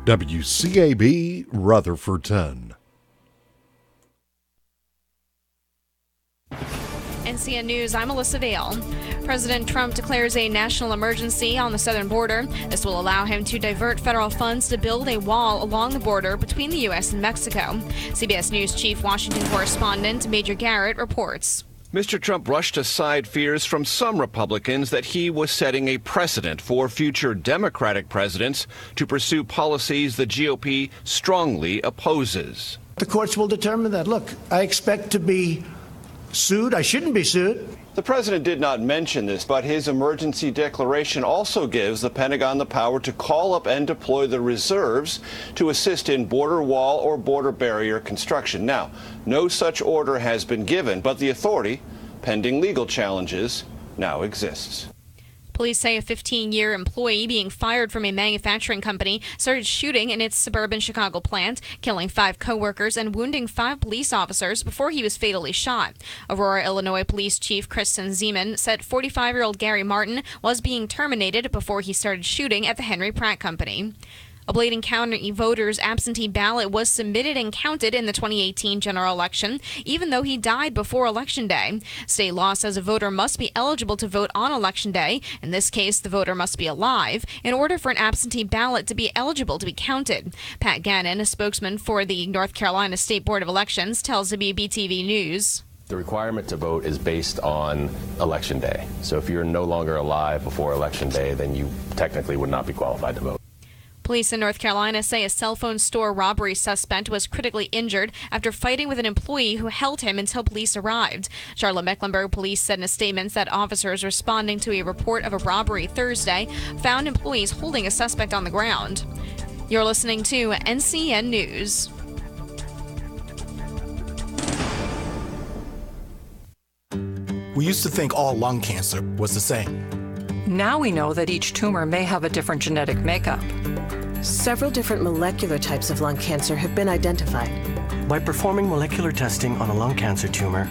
WCAB Rutherfordton. NCN News, I'm Alyssa Vale. President Trump declares a national emergency on the southern border. This will allow him to divert federal funds to build a wall along the border between the U.S. and Mexico. CBS News Chief Washington correspondent Major Garrett reports. Mr. Trump brushed aside fears from some Republicans that he was setting a precedent for future Democratic presidents to pursue policies the GOP strongly opposes. The courts will determine that. Look, I expect to be sued. I shouldn't be sued. The president did not mention this, but his emergency declaration also gives the Pentagon the power to call up and deploy the reserves to assist in border wall or border barrier construction. Now, no such order has been given, but the authority, pending legal challenges, now exists. Police say a 15-year employee being fired from a manufacturing company started shooting in its suburban Chicago plant, killing 5 co-workers and wounding 5 police officers before he was fatally shot. Aurora, Illinois Police Chief Kristen Zeman said 45-year-old Gary Martin was being terminated before he started shooting at the Henry Pratt Company. A Bladen County voter's absentee ballot was submitted and counted in the 2018 general election, even though he died before Election Day. State law says a voter must be eligible to vote on Election Day. In this case, the voter must be alive in order for an absentee ballot to be eligible to be counted. Pat Gannon, a spokesman for the North Carolina State Board of Elections, tells WBTV News. The requirement to vote is based on Election Day. So if you're no longer alive before Election Day, then you technically would not be qualified to vote. Police in North Carolina say a cell phone store robbery suspect was critically injured after fighting with an employee who held him until police arrived. Charlotte-Mecklenburg police said in a statement that officers responding to a report of a robbery Thursday found employees holding a suspect on the ground. You're listening to NCN News. We used to think all lung cancer was the same. Now we know that each tumor may have a different genetic makeup. Several different molecular types of lung cancer have been identified. By performing molecular testing on a lung cancer tumor,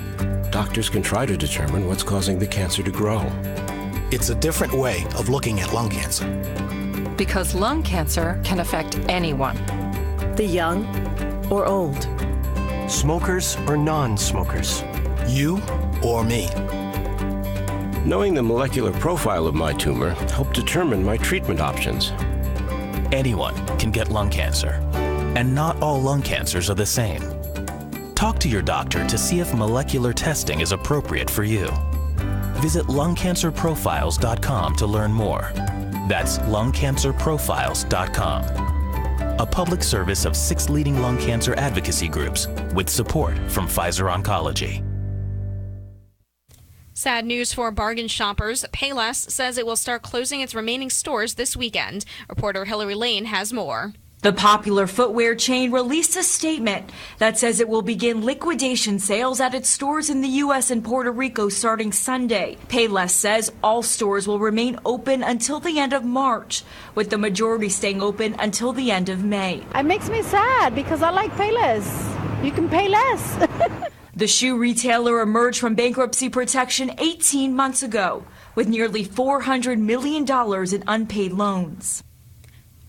doctors can try to determine what's causing the cancer to grow. It's a different way of looking at lung cancer. Because lung cancer can affect anyone. The young or old. Smokers or non-smokers. You or me. Knowing the molecular profile of my tumor helped determine my treatment options. Anyone can get lung cancer, and not all lung cancers are the same. Talk to your doctor to see if molecular testing is appropriate for you. Visit lungcancerprofiles.com to learn more. That's lungcancerprofiles.com. A public service of 6 leading lung cancer advocacy groups with support from Pfizer Oncology. Sad news for bargain shoppers. Payless says it will start closing its remaining stores this weekend. Reporter Hillary Lane has more. The popular footwear chain released a statement that says it will begin liquidation sales at its stores in the U.S. and Puerto Rico starting Sunday. Payless says all stores will remain open until the end of March, with the majority staying open until the end of May. It makes me sad because I like Payless. You can pay less. The shoe retailer emerged from bankruptcy protection 18 months ago with nearly $400 million in unpaid loans.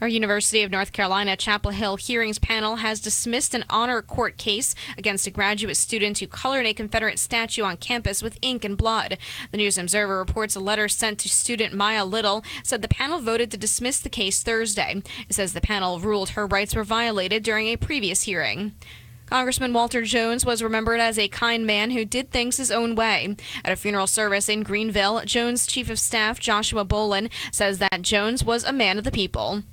Our University of North Carolina Chapel Hill hearings panel has dismissed an honor court case against a graduate student who colored a Confederate statue on campus with ink and blood. The News Observer reports a letter sent to student Maya Little said the panel voted to dismiss the case Thursday. It says the panel ruled her rights were violated during a previous hearing. Congressman Walter Jones was remembered as a kind man who did things his own way. At a funeral service in Greenville, Jones' Chief of Staff Joshua Bolin says that Jones was a man of the people.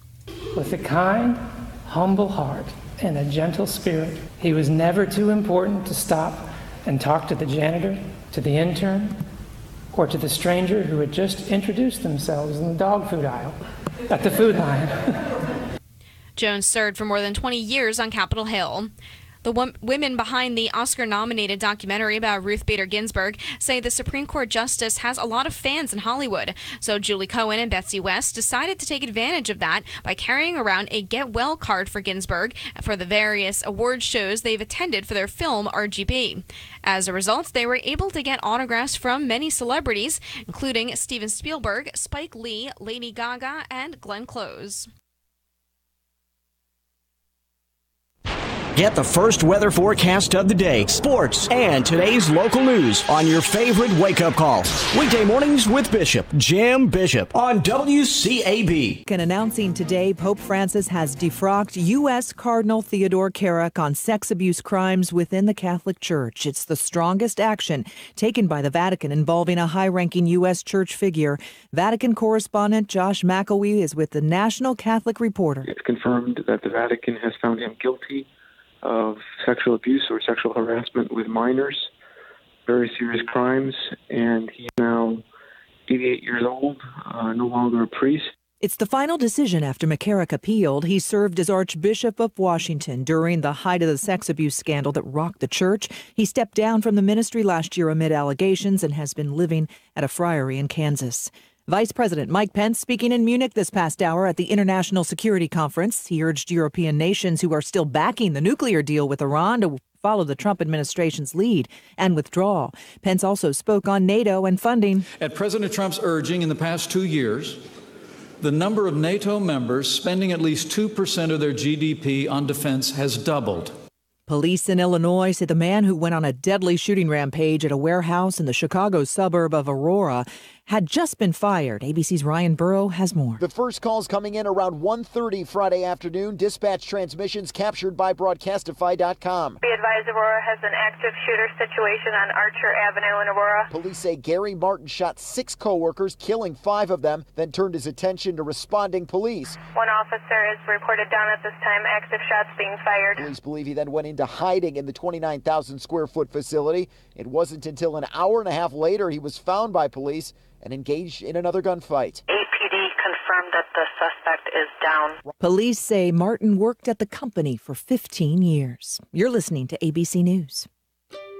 With a kind, humble heart and a gentle spirit, he was never too important to stop and talk to the janitor, to the intern, or to the stranger who had just introduced themselves in the dog food aisle at the food line. Jones served for more than 20 years on Capitol Hill. The women behind the Oscar-nominated documentary about Ruth Bader Ginsburg say the Supreme Court justice has a lot of fans in Hollywood. So Julie Cohen and Betsy West decided to take advantage of that by carrying around a Get Well card for Ginsburg for the various award shows they've attended for their film RGB. As a result, they were able to get autographs from many celebrities, including Steven Spielberg, Spike Lee, Lady Gaga, and Glenn Close. Get the first weather forecast of the day, sports, and today's local news on your favorite wake-up call. Weekday mornings with Bishop, Jim Bishop, on WCAB. Announcing today, Pope Francis has defrocked U.S. Cardinal Theodore Carrick on sex abuse crimes within the Catholic Church. It's the strongest action taken by the Vatican involving a high-ranking U.S. church figure. Vatican correspondent Josh McElwee is with the National Catholic Reporter. It's confirmed that the Vatican has found him guilty of sexual abuse or sexual harassment with minors, very serious crimes, and he's now 88 years old, no longer a priest. It's the final decision after McCarrick appealed. He served as Archbishop of Washington during the height of the sex abuse scandal that rocked the church. He stepped down from the ministry last year amid allegations and has been living at a friary in Kansas. Vice President Mike Pence speaking in Munich this past hour at the International Security Conference. He urged European nations who are still backing the nuclear deal with Iran to follow the Trump administration's lead and withdraw. Pence also spoke on NATO and funding. At President Trump's urging in the past 2 years, the number of NATO members spending at least 2% of their GDP on defense has doubled. Police in Illinois say the man who went on a deadly shooting rampage at a warehouse in the Chicago suburb of Aurora had just been fired. ABC's Ryan Burrow has more. The first calls coming in around 1:30 Friday afternoon. Dispatch transmissions captured by Broadcastify.com. Be advised, Aurora has an active shooter situation on Archer Avenue in Aurora. Police say Gary Martin shot 6 co-workers, killing 5 of them, then turned his attention to responding police. One officer is reported down at this time, active shots being fired. Police believe he then went into hiding in the 29,000 square foot facility. It wasn't until an hour and a half later he was found by police and engaged in another gunfight. APD confirmed that the suspect is down. Police say Martin worked at the company for 15 years. You're listening to ABC News.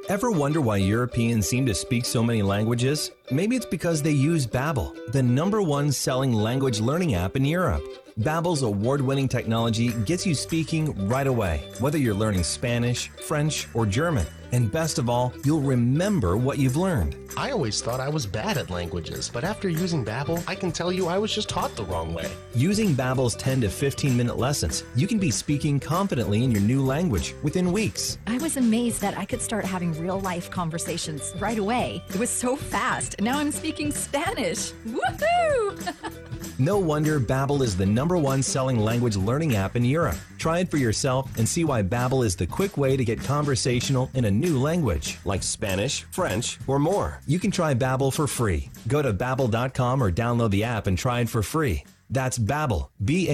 Ever wonder why Europeans seem to speak so many languages? Maybe it's because they use Babbel, the #1 selling language learning app in Europe. Babbel's award-winning technology gets you speaking right away, whether you're learning Spanish, French, or German. And best of all, you'll remember what you've learned. I always thought I was bad at languages, but after using Babbel, I can tell you I was just taught the wrong way. Using Babbel's 10 to 15-minute lessons, you can be speaking confidently in your new language within weeks. I was amazed that I could start having real-life conversations right away. It was so fast. Now I'm speaking Spanish. Woohoo! No wonder Babbel is the #1 selling language learning app in Europe. Try it for yourself and see why Babbel is the quick way to get conversational in a new language, like Spanish, French, or more. You can try Babbel for free. Go to Babbel.com or download the app and try it for free. That's Babbel, Babbel.com,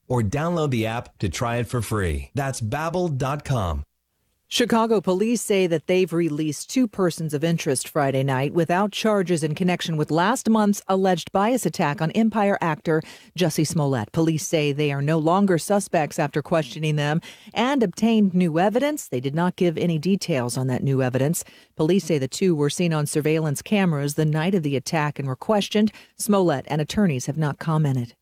or download the app to try it for free. That's Babbel.com. Chicago police say that they've released 2 persons of interest Friday night without charges in connection with last month's alleged bias attack on Empire actor Jussie Smollett. Police say they are no longer suspects after questioning them and obtained new evidence. They did not give any details on that new evidence. Police say the 2 were seen on surveillance cameras the night of the attack and were questioned. Smollett and attorneys have not commented.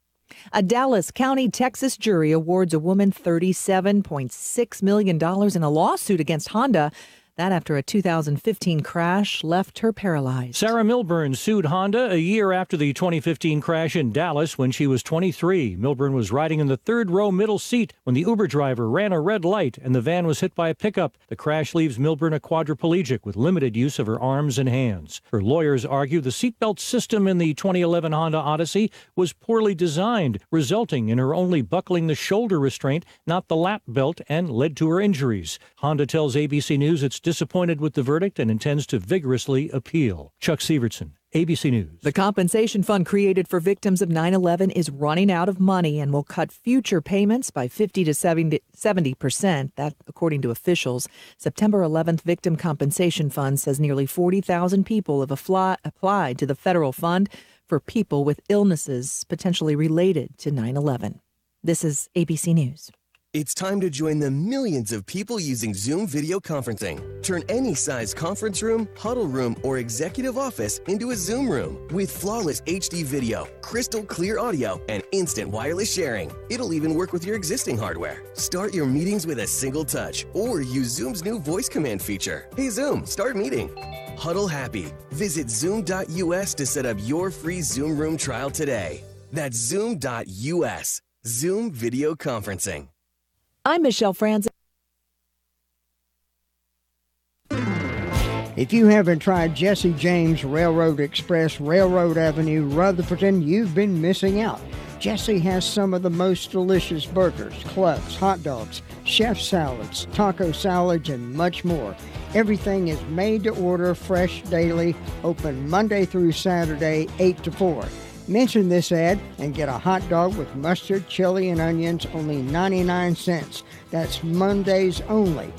A Dallas County, Texas jury awards a woman $37.6 million in a lawsuit against Honda. That after a 2015 crash left her paralyzed. Sarah Milburn sued Honda a year after the 2015 crash in Dallas when she was 23. Milburn was riding in the 3rd row middle seat when the Uber driver ran a red light and the van was hit by a pickup. The crash leaves Milburn a quadriplegic with limited use of her arms and hands. Her lawyers argue the seatbelt system in the 2011 Honda Odyssey was poorly designed, resulting in her only buckling the shoulder restraint, not the lap belt, and led to her injuries. Honda tells ABC News it's disappointed with the verdict and intends to vigorously appeal. Chuck Sievertson, ABC News. The compensation fund created for victims of 9/11 is running out of money and will cut future payments by 50 to 70%. That, according to officials. September 11th Victim Compensation Fund says nearly 40,000 people have applied to the federal fund for people with illnesses potentially related to 9/11. This is ABC News. It's time to join the millions of people using Zoom video conferencing. Turn any size conference room, huddle room, or executive office into a Zoom room with flawless HD video, crystal clear audio, and instant wireless sharing. It'll even work with your existing hardware. Start your meetings with a single touch or use Zoom's new voice command feature. Hey Zoom, start meeting. Huddle happy. Visit Zoom.us to set up your free Zoom room trial today. That's Zoom.us. Zoom video conferencing. I'm Michelle Franz. If you haven't tried Jesse James Railroad Express, Railroad Avenue, Rutherford, you've been missing out. Jesse has some of the most delicious burgers, clubs, hot dogs, chef salads, taco salads, and much more. Everything is made to order, fresh daily, open Monday through Saturday, 8 to 4. Mention this ad and get a hot dog with mustard, chili, and onions, only 99 cents. That's Mondays only.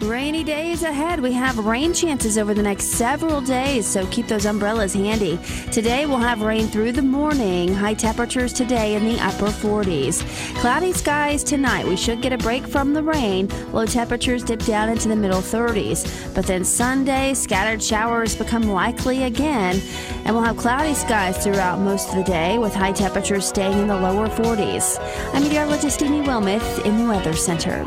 Rainy days ahead. We have rain chances over the next several days, so keep those umbrellas handy. Today we'll have rain through the morning. High temperatures today in the upper 40s. Cloudy skies tonight. We should get a break from the rain. Low temperatures dip down into the middle 30s. But then Sunday, scattered showers become likely again, and we'll have cloudy skies throughout most of the day, with high temperatures staying in the lower 40s. I'm meteorologist Amy Wilmoth in the Weather Center.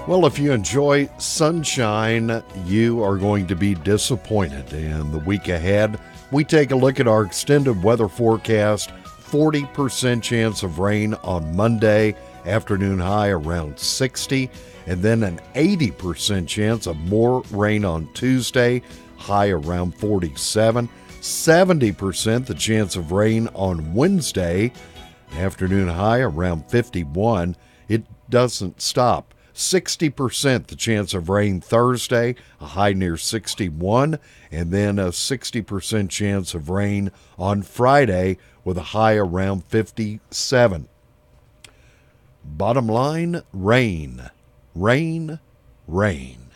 Well, if you enjoy sunshine, you are going to be disappointed. And the week ahead, we take a look at our extended weather forecast. 40% chance of rain on Monday, afternoon high around 60, and then an 80% chance of more rain on Tuesday, high around 47. 70% the chance of rain on Wednesday, afternoon high around 51. It doesn't stop. 60% the chance of rain Thursday, a high near 61, and then a 60% chance of rain on Friday with a high around 57. Bottom line, rain, rain, rain.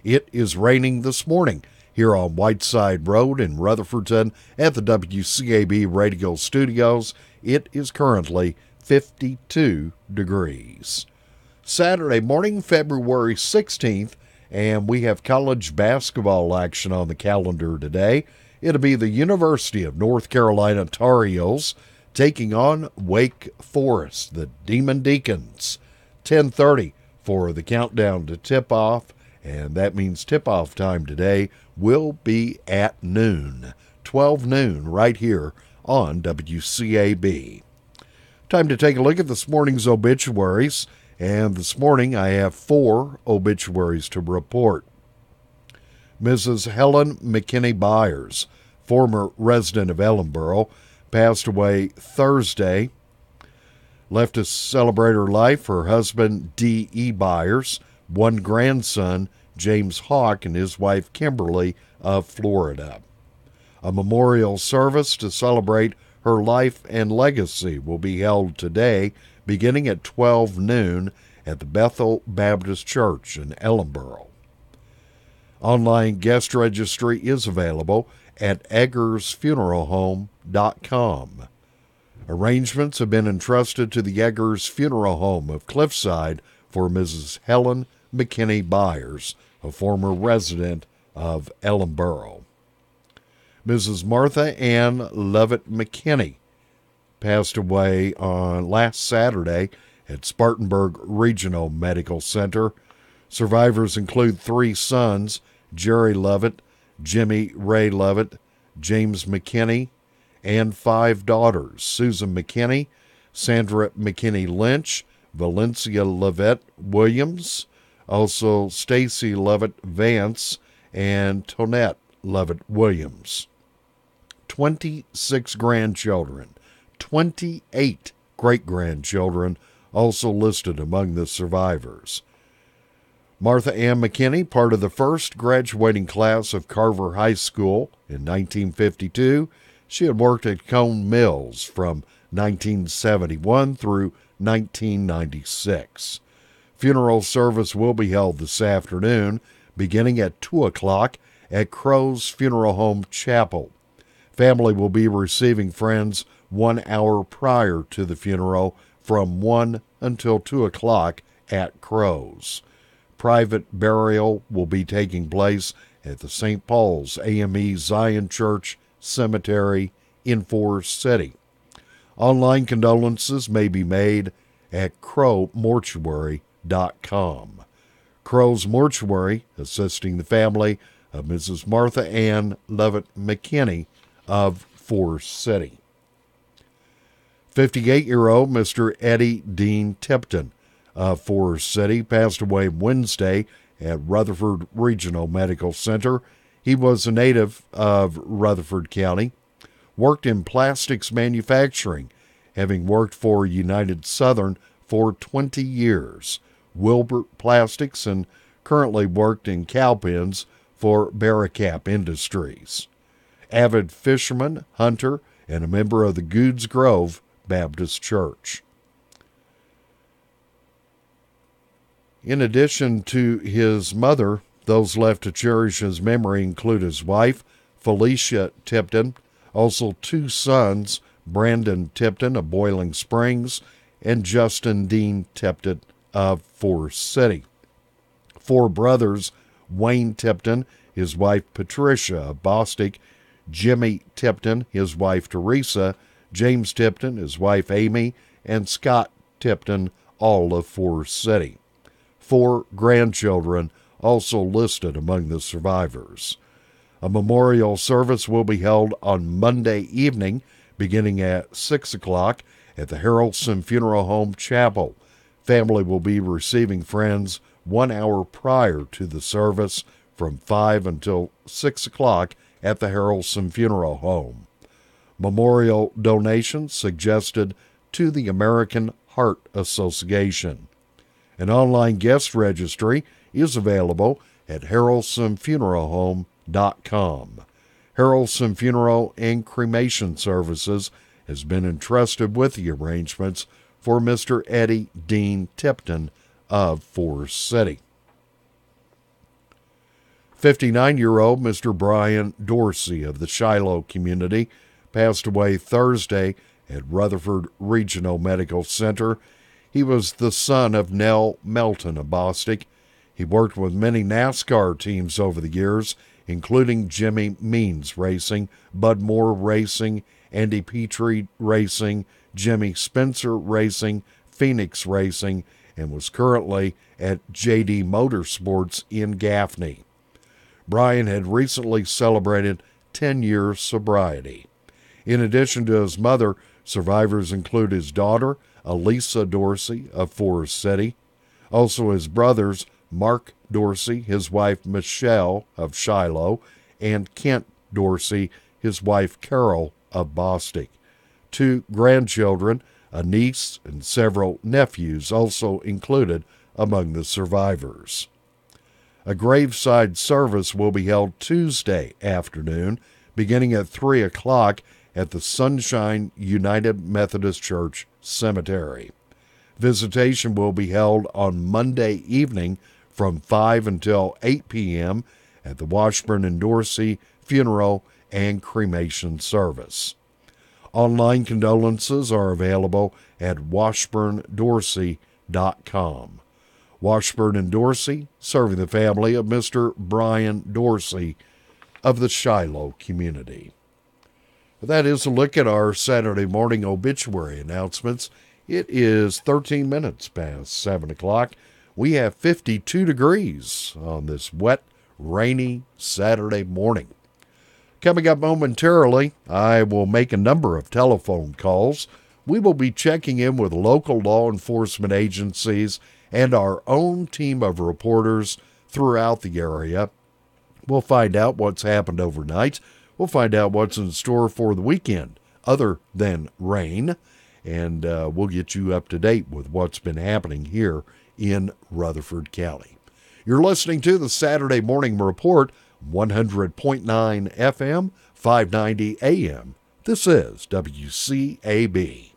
It is raining this morning here on Whiteside Road in Rutherfordton at the WCAB Radio Studios. It is currently 52 degrees. Saturday morning, February 16th, and we have college basketball action on the calendar today. It'll be the University of North Carolina Tar Heels taking on Wake Forest, the Demon Deacons. 10:30 for the countdown to tip-off, and that means tip-off time today will be at noon, 12 noon, right here on WCAB. Time to take a look at this morning's obituaries. And this morning I have 4 obituaries to report. Mrs. Helen McKinney Byers, former resident of Ellenboro, passed away Thursday. Left to celebrate her life, her husband D.E. Byers, one grandson, James Hawk, and his wife Kimberly of Florida. A memorial service to celebrate her life and legacy will be held today, beginning at 12 noon at the Bethel Baptist Church in Ellenboro. Online guest registry is available at eggersfuneralhome.com. Arrangements have been entrusted to the Eggers Funeral Home of Cliffside for Mrs. Helen McKinney Byers, a former resident of Ellenboro. Mrs. Martha Ann Lovett McKinney passed away on last Saturday at Spartanburg Regional Medical Center. Survivors include 3 sons, Jerry Lovett, Jimmy Ray Lovett, James McKinney, and 5 daughters, Susan McKinney, Sandra McKinney Lynch, Valencia Lovett Williams, also Stacy Lovett Vance, and Tonette Lovett Williams. 26 grandchildren, 28 great-grandchildren also listed among the survivors. Martha Ann McKinney, part of the first graduating class of Carver High School in 1952. She had worked at Cone Mills from 1971 through 1996. Funeral service will be held this afternoon, beginning at 2 o'clock at Crow's Funeral Home Chapel. Family will be receiving friends 1 hour prior to the funeral from 1 until 2 o'clock at Crow's. Private burial will be taking place at the St. Paul's AME Zion Church Cemetery in Forest City. Online condolences may be made at crowmortuary.com. Crow's Mortuary, assisting the family of Mrs. Martha Ann Lovett McKinney of Forest City. 58-year-old Mr. Eddie Dean Tipton of Forest City passed away Wednesday at Rutherford Regional Medical Center. He was a native of Rutherford County, worked in plastics manufacturing, having worked for United Southern for 20 years, Wilbert Plastics, and currently worked in cowpens for Barricap Industries. Avid fisherman, hunter, and a member of the Goods Grove Baptist Church. In addition to his mother, those left to cherish his memory include his wife, Felicia Tipton, also 2 sons, Brandon Tipton of Boiling Springs and Justin Dean Tipton of Forest City. 4 brothers, Wayne Tipton, his wife Patricia of Bostic, Jimmy Tipton, his wife Teresa, James Tipton, his wife Amy, and Scott Tipton, all of Forest City. 4 grandchildren also listed among the survivors. A memorial service will be held on Monday evening, beginning at 6 o'clock at the Harrelson Funeral Home Chapel. Family will be receiving friends 1 hour prior to the service from 5 until 6 o'clock at the Harrelson Funeral Home. Memorial donations suggested to the American Heart Association. An online guest registry is available at harrelsonfuneralhome.com. Harrelson Funeral and Cremation Services has been entrusted with the arrangements for Mr. Eddie Dean Tipton of Forest City. 59-year-old Mr. Brian Dorsey of the Shiloh community passed away Thursday at Rutherford Regional Medical Center. He was the son of Nell Melton of Bostic. He worked with many NASCAR teams over the years, including Jimmy Means Racing, Bud Moore Racing, Andy Petrie Racing, Jimmy Spencer Racing, Phoenix Racing, and was currently at JD Motorsports in Gaffney. Brian had recently celebrated 10 years sobriety. In addition to his mother, survivors include his daughter, Elisa Dorsey of Forest City, also his brothers, Mark Dorsey, his wife Michelle of Shiloh, and Kent Dorsey, his wife Carol of Bostic. 2 grandchildren, a niece, and several nephews also included among the survivors. A graveside service will be held Tuesday afternoon, beginning at 3 o'clock at the Sunshine United Methodist Church Cemetery. Visitation will be held on Monday evening from 5 until 8 p.m. at the Washburn and Dorsey Funeral and Cremation Service. Online condolences are available at washburndorsey.com. Washburn and Dorsey, serving the family of Mr. Brian Dorsey of the Shiloh community. That is a look at our Saturday morning obituary announcements. It is 13 minutes past 7 o'clock. We have 52 degrees on this wet, rainy Saturday morning. Coming up momentarily, I will make a number of telephone calls. We will be checking in with local law enforcement agencies and our own team of reporters throughout the area. We'll find out what's happened overnight. We'll find out what's in store for the weekend, other than rain, and we'll get you up to date with what's been happening here in Rutherford County. You're listening to the Saturday Morning Report, 100.9 FM, 590 AM. This is WCAB.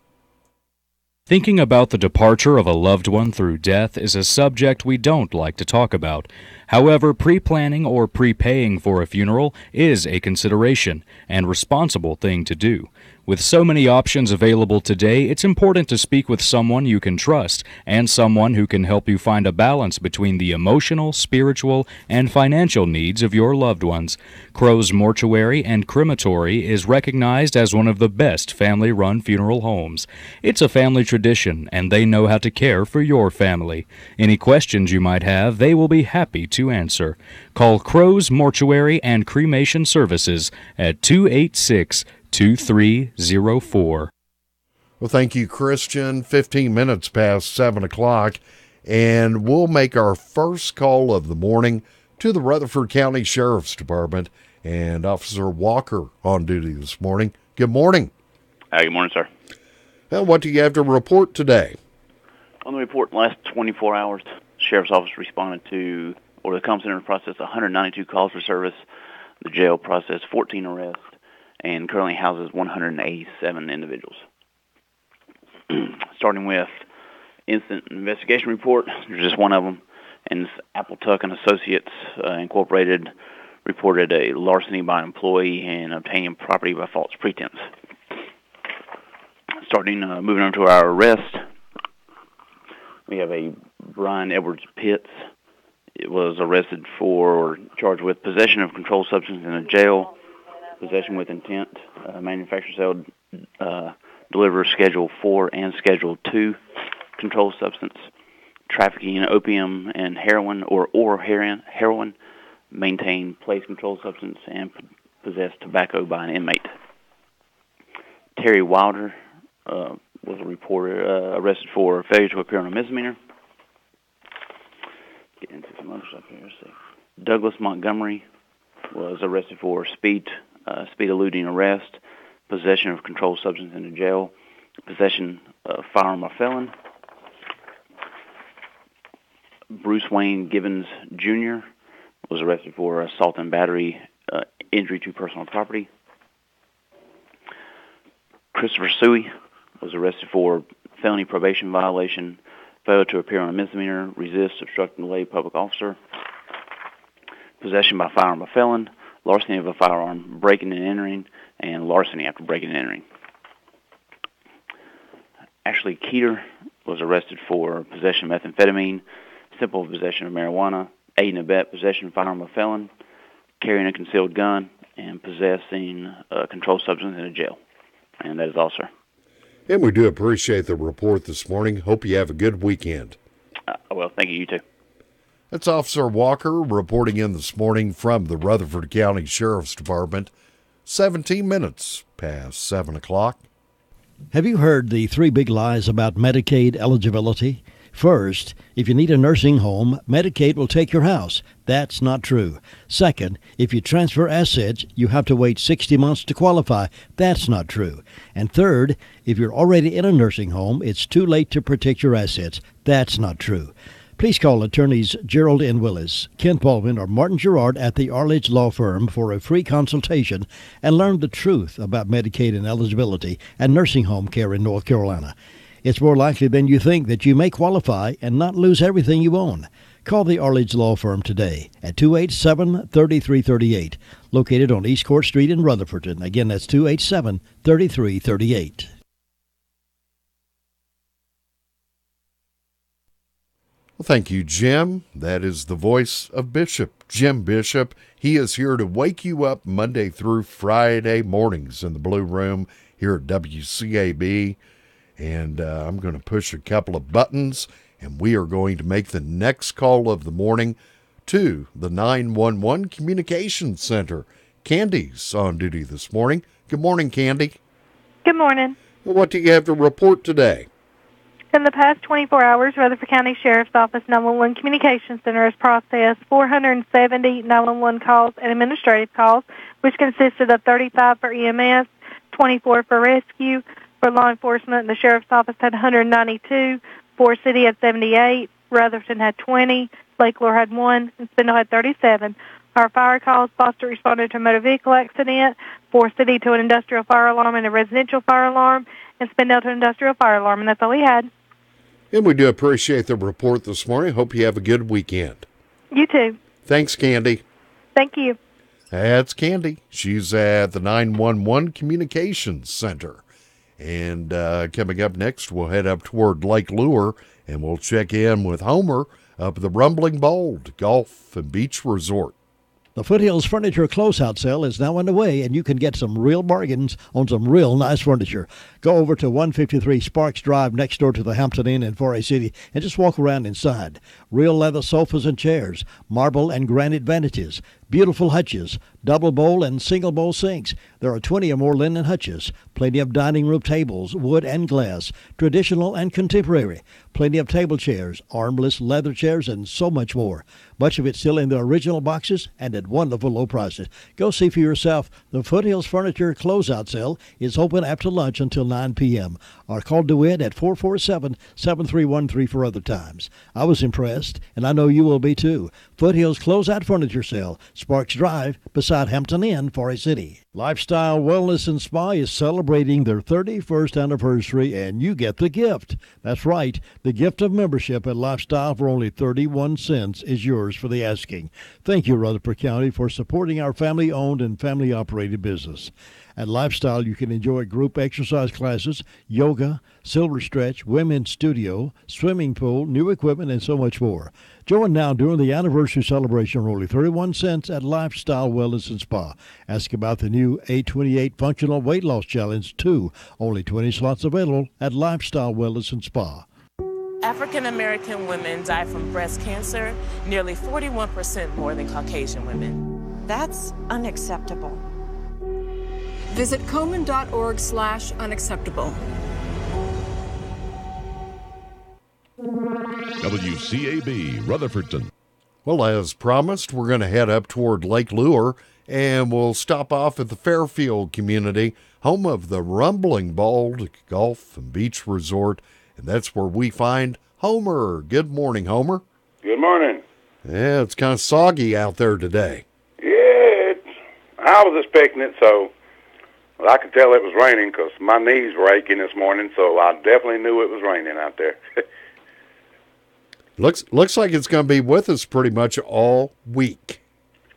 Thinking about the departure of a loved one through death is a subject we don't like to talk about. However, pre-planning or prepaying for a funeral is a consideration and responsible thing to do. With so many options available today, it's important to speak with someone you can trust and someone who can help you find a balance between the emotional, spiritual, and financial needs of your loved ones. Crow's Mortuary and Crematory is recognized as one of the best family-run funeral homes. It's a family tradition, and they know how to care for your family. Any questions you might have, they will be happy to answer. Call Crow's Mortuary and Cremation Services at 286-2304. Well, thank you, Christian. 15 minutes past 7 o'clock, and we'll make our first call of the morning to the Rutherford County Sheriff's Department, and Officer Walker on duty this morning. Good morning. Good morning, sir. Well, what do you have to report today? On the report, in the last 24 hours, the Sheriff's Office responded to, or the comm center processed 192 calls for service. The jail processed 14 arrests and currently houses 187 individuals. Starting with instant investigation report, there's just one of them, and it's Applituck and Associates Incorporated reported a larceny by an employee and obtaining property by false pretense. Moving on to our arrest, we have a Brian Edwards Pitts. It was arrested for or charged with possession of controlled substance in a jail, possession with intent, manufacture, sale, deliver Schedule 4 and Schedule 2 controlled substance, trafficking in opium and heroin or heroin, maintain, place controlled substance, and possess tobacco by an inmate. Terry Wilder was arrested for failure to appear on a misdemeanor. Get into some other stuff here. Let's see. Douglas Montgomery was arrested for speed eluding arrest, possession of controlled substance in a jail, possession of firearm or felon. Bruce Wayne Givens Jr. was arrested for assault and battery, injury to personal property. Christopher Suey was arrested for felony probation violation, failure to appear on a misdemeanor, resist, obstruct, and delay public officer, possession by firearm of felon, larceny of a firearm, breaking and entering, and larceny after breaking and entering. Ashley Keeter was arrested for possession of methamphetamine, simple possession of marijuana, aid and abet, possession of firearm of felon, carrying a concealed gun, and possessing a controlled substance in a jail. And that is all, sir. And we do appreciate the report this morning. Hope you have a good weekend. Well, thank you. You too. That's Officer Walker reporting in this morning from the Rutherford County Sheriff's Department. 17 minutes past 7 o'clock. Have you heard the 3 big lies about Medicaid eligibility? First, if you need a nursing home, Medicaid will take your house. That's not true. Second, if you transfer assets, you have to wait 60 months to qualify. That's not true. And third, if you're already in a nursing home, it's too late to protect your assets. That's not true. Please call attorneys Gerald N. Willis, Kent Baldwin, or Martin Gerard at the Arledge Law Firm for a free consultation and learn the truth about Medicaid and eligibility and nursing home care in North Carolina. It's more likely than you think that you may qualify and not lose everything you own. Call the Arledge Law Firm today at 287-3338, located on East Court Street in Rutherford. Again, that's 287-3338. Well, thank you, Jim. That is the voice of Bishop, Jim Bishop. He is here to wake you up Monday through Friday mornings in the Blue Room here at WCAB. And I'm going to push a couple of buttons, and we are going to make the next call of the morning to the 911 Communications Center. Candy's on duty this morning. Good morning, Candy. Good morning. Well, what do you have to report today? In the past 24 hours, Rutherford County Sheriff's Office 911 Communications Center has processed 470 911 calls and administrative calls, which consisted of 35 for EMS, 24 for rescue. For law enforcement, the Sheriff's Office had 192, Forest City had 78, Rutherford had 20, Lake Lure had 1, and Spindle had 37. Our fire calls, Foster responded to a motor vehicle accident, Forest City to an industrial fire alarm and a residential fire alarm, and Spindle to an industrial fire alarm, and that's all we had. And we do appreciate the report this morning. Hope you have a good weekend. You too. Thanks, Candy. Thank you. That's Candy. She's at the 911 Communications Center. And coming up next, we'll head up toward Lake Lure, and we'll check in with Homer up at the Rumbling Bold Golf and Beach Resort. The Foothills Furniture Closeout Sale is now underway, and you can get some real bargains on some real nice furniture. Go over to 153 Sparks Drive next door to the Hampton Inn in Forest City and just walk around inside. Real leather sofas and chairs, marble and granite vanities, Beautiful hutches, double bowl and single bowl sinks. There are 20 or more linen hutches, plenty of dining room tables, wood and glass, traditional and contemporary, plenty of table chairs, armless leather chairs, and so much more. Much of it still in the original boxes and at wonderful low prices. Go see for yourself. The Foothills Furniture Closeout Sale is open after lunch until 9 p.m. or call DeWitt at 447-7313 for other times. I was impressed, and I know you will be too. Foothills Closeout Furniture Sale, Sparks Drive, beside Hampton Inn, Forest City. Lifestyle Wellness and Spa is celebrating their 31st anniversary, and you get the gift. That's right. The gift of membership at Lifestyle for only 31 cents is yours for the asking. Thank you, Rutherford County, for supporting our family-owned and family-operated business. At Lifestyle, you can enjoy group exercise classes, yoga, silver stretch, women's studio, swimming pool, new equipment, and so much more. Join now during the anniversary celebration for only 31 cents at Lifestyle Wellness and Spa. Ask about the new 828 Functional Weight Loss Challenge 2. Only 20 slots available at Lifestyle Wellness and Spa. African American women die from breast cancer nearly 41% more than Caucasian women. That's unacceptable. Visit Komen.org/unacceptable. WCAB, Rutherfordton. Well, as promised, we're going to head up toward Lake Lure, and we'll stop off at the Fairfield community, home of the Rumbling Bald Golf and Beach Resort, and that's where we find Homer. Good morning, Homer. Good morning. Yeah, it's kind of soggy out there today. Yeah, I was expecting it, so I could tell it was raining because my knees were aching this morning, so I definitely knew it was raining out there. Looks like it's going to be with us pretty much all week.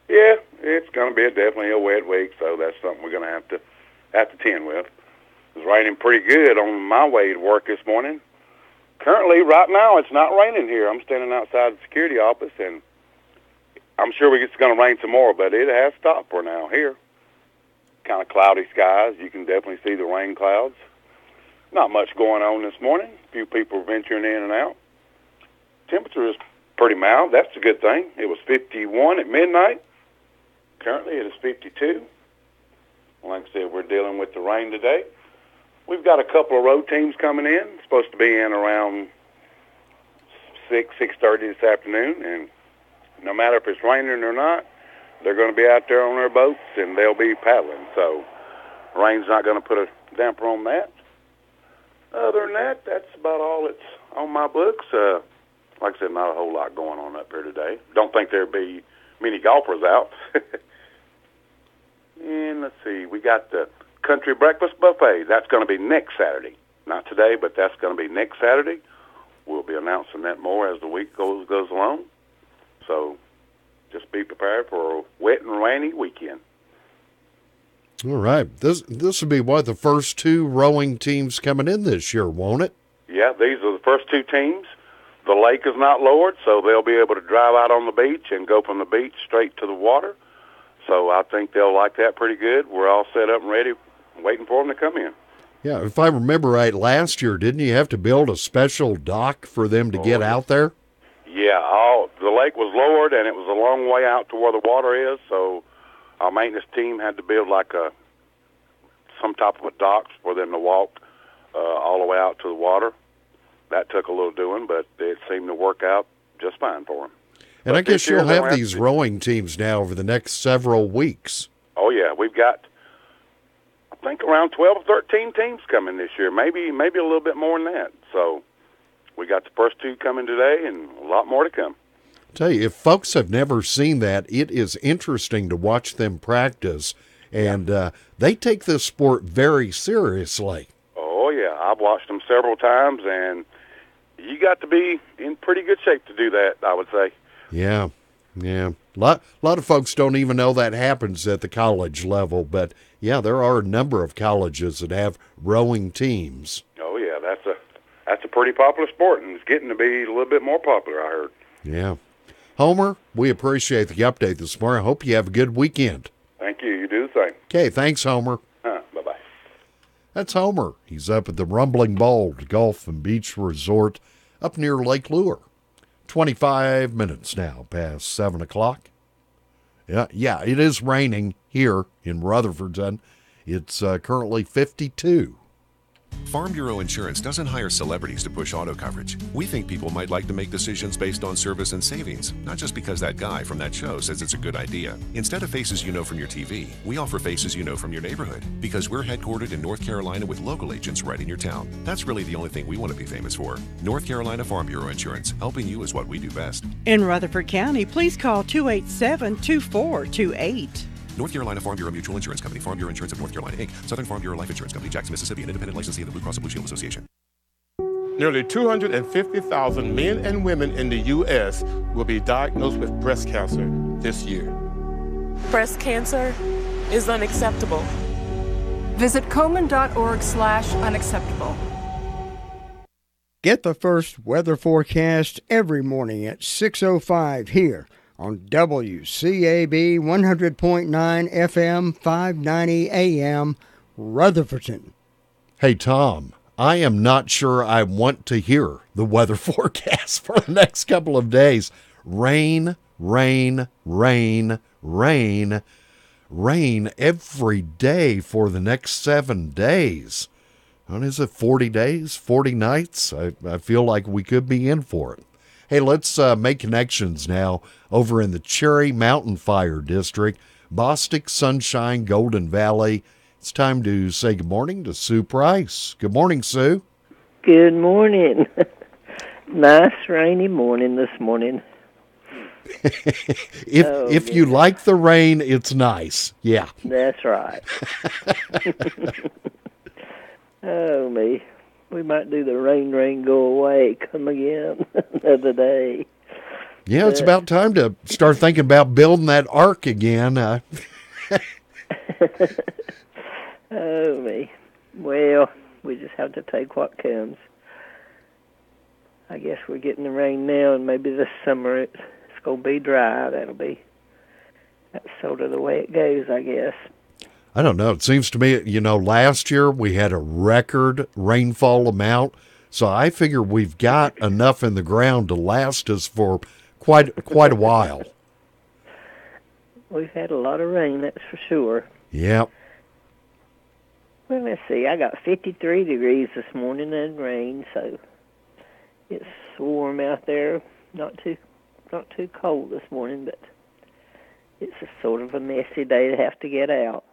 Yeah, it's going to be definitely a wet week, so that's something we're going to have to tend with. It was raining pretty good on my way to work this morning. Currently, right now, it's not raining here. I'm standing outside the security office, and I'm sure it's going to rain some more, but it has stopped for now here. Kind of cloudy skies. You can definitely see the rain clouds. Not much going on this morning. A few people venturing in and out. Temperature is pretty mild. That's a good thing. It was 51 at midnight. Currently, it is 52. Like I said, we're dealing with the rain today. We've got a couple of road teams coming in. Supposed to be in around 6:30 this afternoon. And no matter if it's raining or not, they're going to be out there on their boats, and they'll be paddling. So rain's not going to put a damper on that. Other than that, that's about all that's on my books. Like I said, not a whole lot going on up here today. Don't think there'd be many golfers out. And let's see, we got the Country Breakfast Buffet. That's going to be next Saturday. Not today, but that's going to be next Saturday. We'll be announcing that more as the week goes along. So just be prepared for a wet and rainy weekend. All right. This will be the first two rowing teams coming in this year, won't it? Yeah, these are the first two teams. The lake is not lowered, so they'll be able to drive out on the beach and go from the beach straight to the water. So I think they'll like that pretty good. We're all set up and ready, waiting for them to come in. Yeah, if I remember right, last year, didn't you have to build a special dock for them to get out there? Yeah, the lake was lowered, and it was a long way out to where the water is, so our maintenance team had to build like some type of a dock for them to walk all the way out to the water. That took a little doing, but it seemed to work out just fine for them. And I guess you'll have these rowing teams now over the next several weeks. Oh, yeah. We've got, I think, around 12 or 13 teams coming this year, maybe a little bit more than that. So we got the first two coming today and a lot more to come. I'll tell you, if folks have never seen that, it is interesting to watch them practice. And they take this sport very seriously. Oh, yeah. I've watched them several times, and you got to be in pretty good shape to do that, I would say. Yeah. A lot of folks don't even know that happens at the college level, but yeah, there are a number of colleges that have rowing teams. Oh yeah, that's a pretty popular sport, and it's getting to be a little bit more popular, I heard. Yeah. Homer, we appreciate the update this morning. I hope you have a good weekend. Thank you. You do the same. Okay, thanks, Homer. Bye-bye. That's Homer. He's up at the Rumbling Bald Golf and Beach Resort up near Lake Lure. 25 minutes now past 7 o'clock. Yeah, it is raining here in Rutherfordton. It's currently 52. Farm Bureau Insurance doesn't hire celebrities to push auto coverage. We think people might like to make decisions based on service and savings, not just because that guy from that show says it's a good idea. Instead of faces you know from your TV, we offer faces you know from your neighborhood, because we're headquartered in North Carolina with local agents right in your town. That's really the only thing we want to be famous for. North Carolina Farm Bureau Insurance, helping you is what we do best. In Rutherford County, please call 287-2428. North Carolina Farm Bureau Mutual Insurance Company, Farm Bureau Insurance of North Carolina, Inc., Southern Farm Bureau Life Insurance Company, Jackson, Mississippi, an independent licensee of the Blue Cross and Blue Shield Association. Nearly 250,000 men and women in the U.S. will be diagnosed with breast cancer this year. Breast cancer is unacceptable. Visit Komen.org/unacceptable. Get the first weather forecast every morning at 6:05 here on WCAB 100.9 FM, 590 AM, Rutherfordton. Hey, Tom, I am not sure I want to hear the weather forecast for the next couple of days. Rain, rain, rain, rain, rain every day for the next 7 days. What is it, 40 days, 40 nights? I feel like we could be in for it. Hey, let's make connections now over in the Cherry Mountain Fire District, Bostic, Sunshine, Golden Valley. It's time to say good morning to Sue Price. Good morning, Sue. Good morning. Nice rainy morning this morning. If you like the rain, it's nice. Yeah. That's right. Oh, me. We might do the rain, go away, come again another day. Yeah, it's about time to start thinking about building that ark again. Oh, me. Well, we just have to take what comes. I guess we're getting the rain now, and maybe this summer it's going to be dry. That's sort of the way it goes, I guess. I don't know. It seems to me, last year we had a record rainfall amount, so I figure we've got enough in the ground to last us for quite a while. We've had a lot of rain, that's for sure. Yep. Well, let's see. I got 53 degrees this morning and rain, so it's warm out there. Not too cold this morning, but it's a sort of a messy day to have to get out.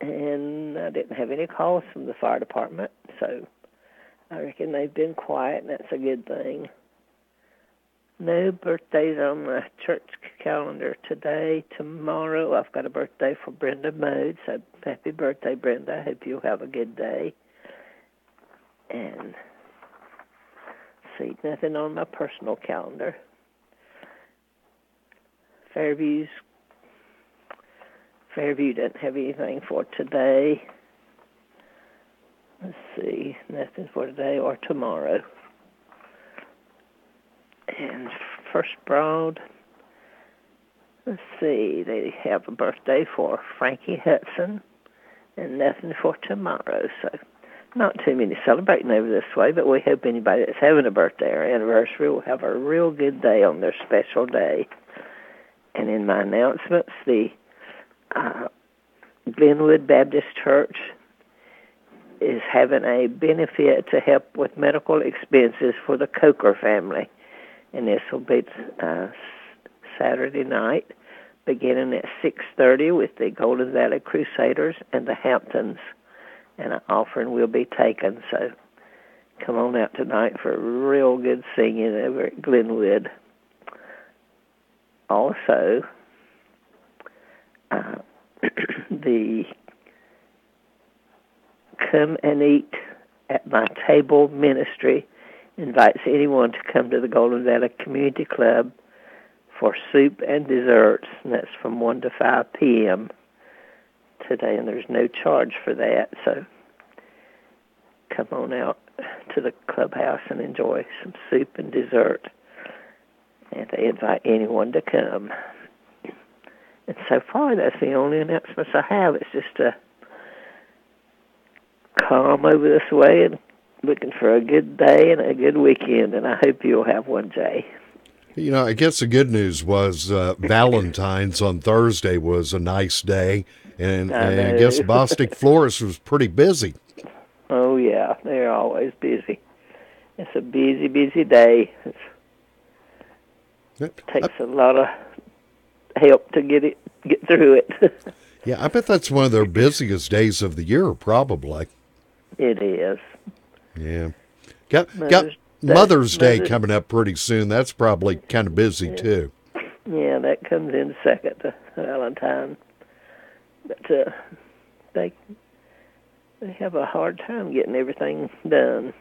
And I didn't have any calls from the fire department, so I reckon they've been quiet, and that's a good thing. No birthdays on my church calendar today. Tomorrow I've got a birthday for Brenda Mode, so happy birthday, Brenda. I hope you'll have a good day. And see, nothing on my personal calendar. Fairview doesn't have anything for today. Let's see, nothing for today or tomorrow. And First Broad, let's see, they have a birthday for Frankie Hudson and nothing for tomorrow. So not too many celebrating over this way, but we hope anybody that's having a birthday or anniversary will have a real good day on their special day. And in my announcements, the Glenwood Baptist Church is having a benefit to help with medical expenses for the Coker family. And this will be Saturday night, beginning at 6:30 with the Golden Valley Crusaders and the Hamptons. And an offering will be taken, so come on out tonight for real good singing over at Glenwood. Also, the Come and Eat at My Table ministry invites anyone to come to the Golden Valley Community Club for soup and desserts, and that's from 1 to 5 p.m. today, and there's no charge for that, so come on out to the clubhouse and enjoy some soup and dessert, and they invite anyone to come. And so far, that's the only announcements I have. It's just a calm over this way and looking for a good day and a good weekend, and I hope you'll have one, Jay. You know, I guess the good news was Valentine's on Thursday was a nice day, and I guess Bostic Florist was pretty busy. Oh, yeah, they're always busy. It's a busy, busy day. It takes a lot of help to get through it. Yeah, I bet that's one of their busiest days of the year, probably. It is. Yeah. Got Mother's Day coming up pretty soon. That's probably kind of busy, too. Yeah, that comes in second to Valentine. But they have a hard time getting everything done.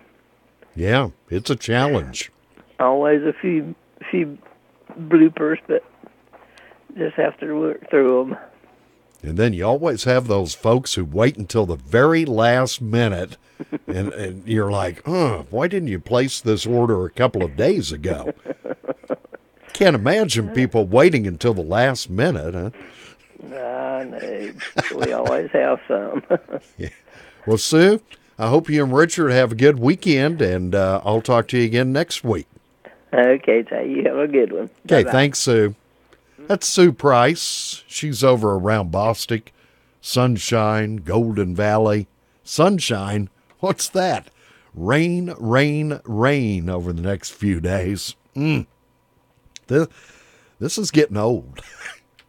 Yeah, it's a challenge. Always a few bloopers, but just have to work through them. And then you always have those folks who wait until the very last minute, and you're like, why didn't you place this order a couple of days ago? Can't imagine people waiting until the last minute, huh? I know. We always have some. Yeah. Well, Sue, I hope you and Richard have a good weekend, and I'll talk to you again next week. Okay, Jay, you have a good one. Okay, Bye-bye. Thanks, Sue. That's Sue Price. She's over around Bostic, Sunshine, Golden Valley. Sunshine? What's that? Rain, rain, rain over the next few days. This is getting old.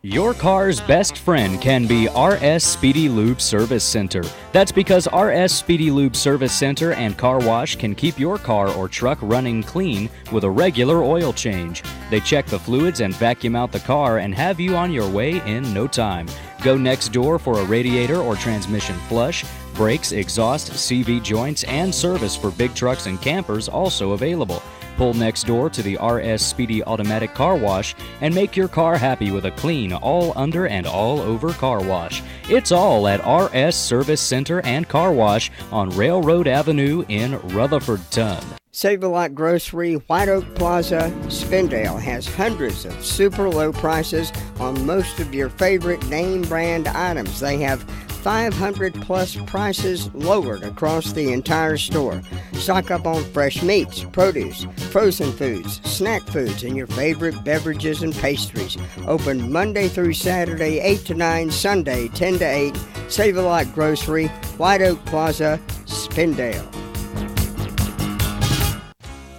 Your car's best friend can be RS Speedy Lube Service Center. That's because RS Speedy Lube Service Center and Car Wash can keep your car or truck running clean with a regular oil change. They check the fluids and vacuum out the car and have you on your way in no time. Go next door for a radiator or transmission flush, brakes, exhaust, CV joints, and service for big trucks and campers also available. Pull next door to the RS Speedy Automatic Car Wash and make your car happy with a clean, all under and all over car wash. It's all at RS Service Center and Car Wash on Railroad Avenue in Rutherfordton. Save-A-Lot Grocery, White Oak Plaza, Spindale has hundreds of super low prices on most of your favorite name brand items. They have 500 plus prices lowered across the entire store. Stock up on fresh meats, produce, frozen foods, snack foods, and your favorite beverages and pastries. Open Monday through Saturday, 8 to 9, Sunday, 10 to 8. Save-A-Lot Grocery, White Oak Plaza, Spindale.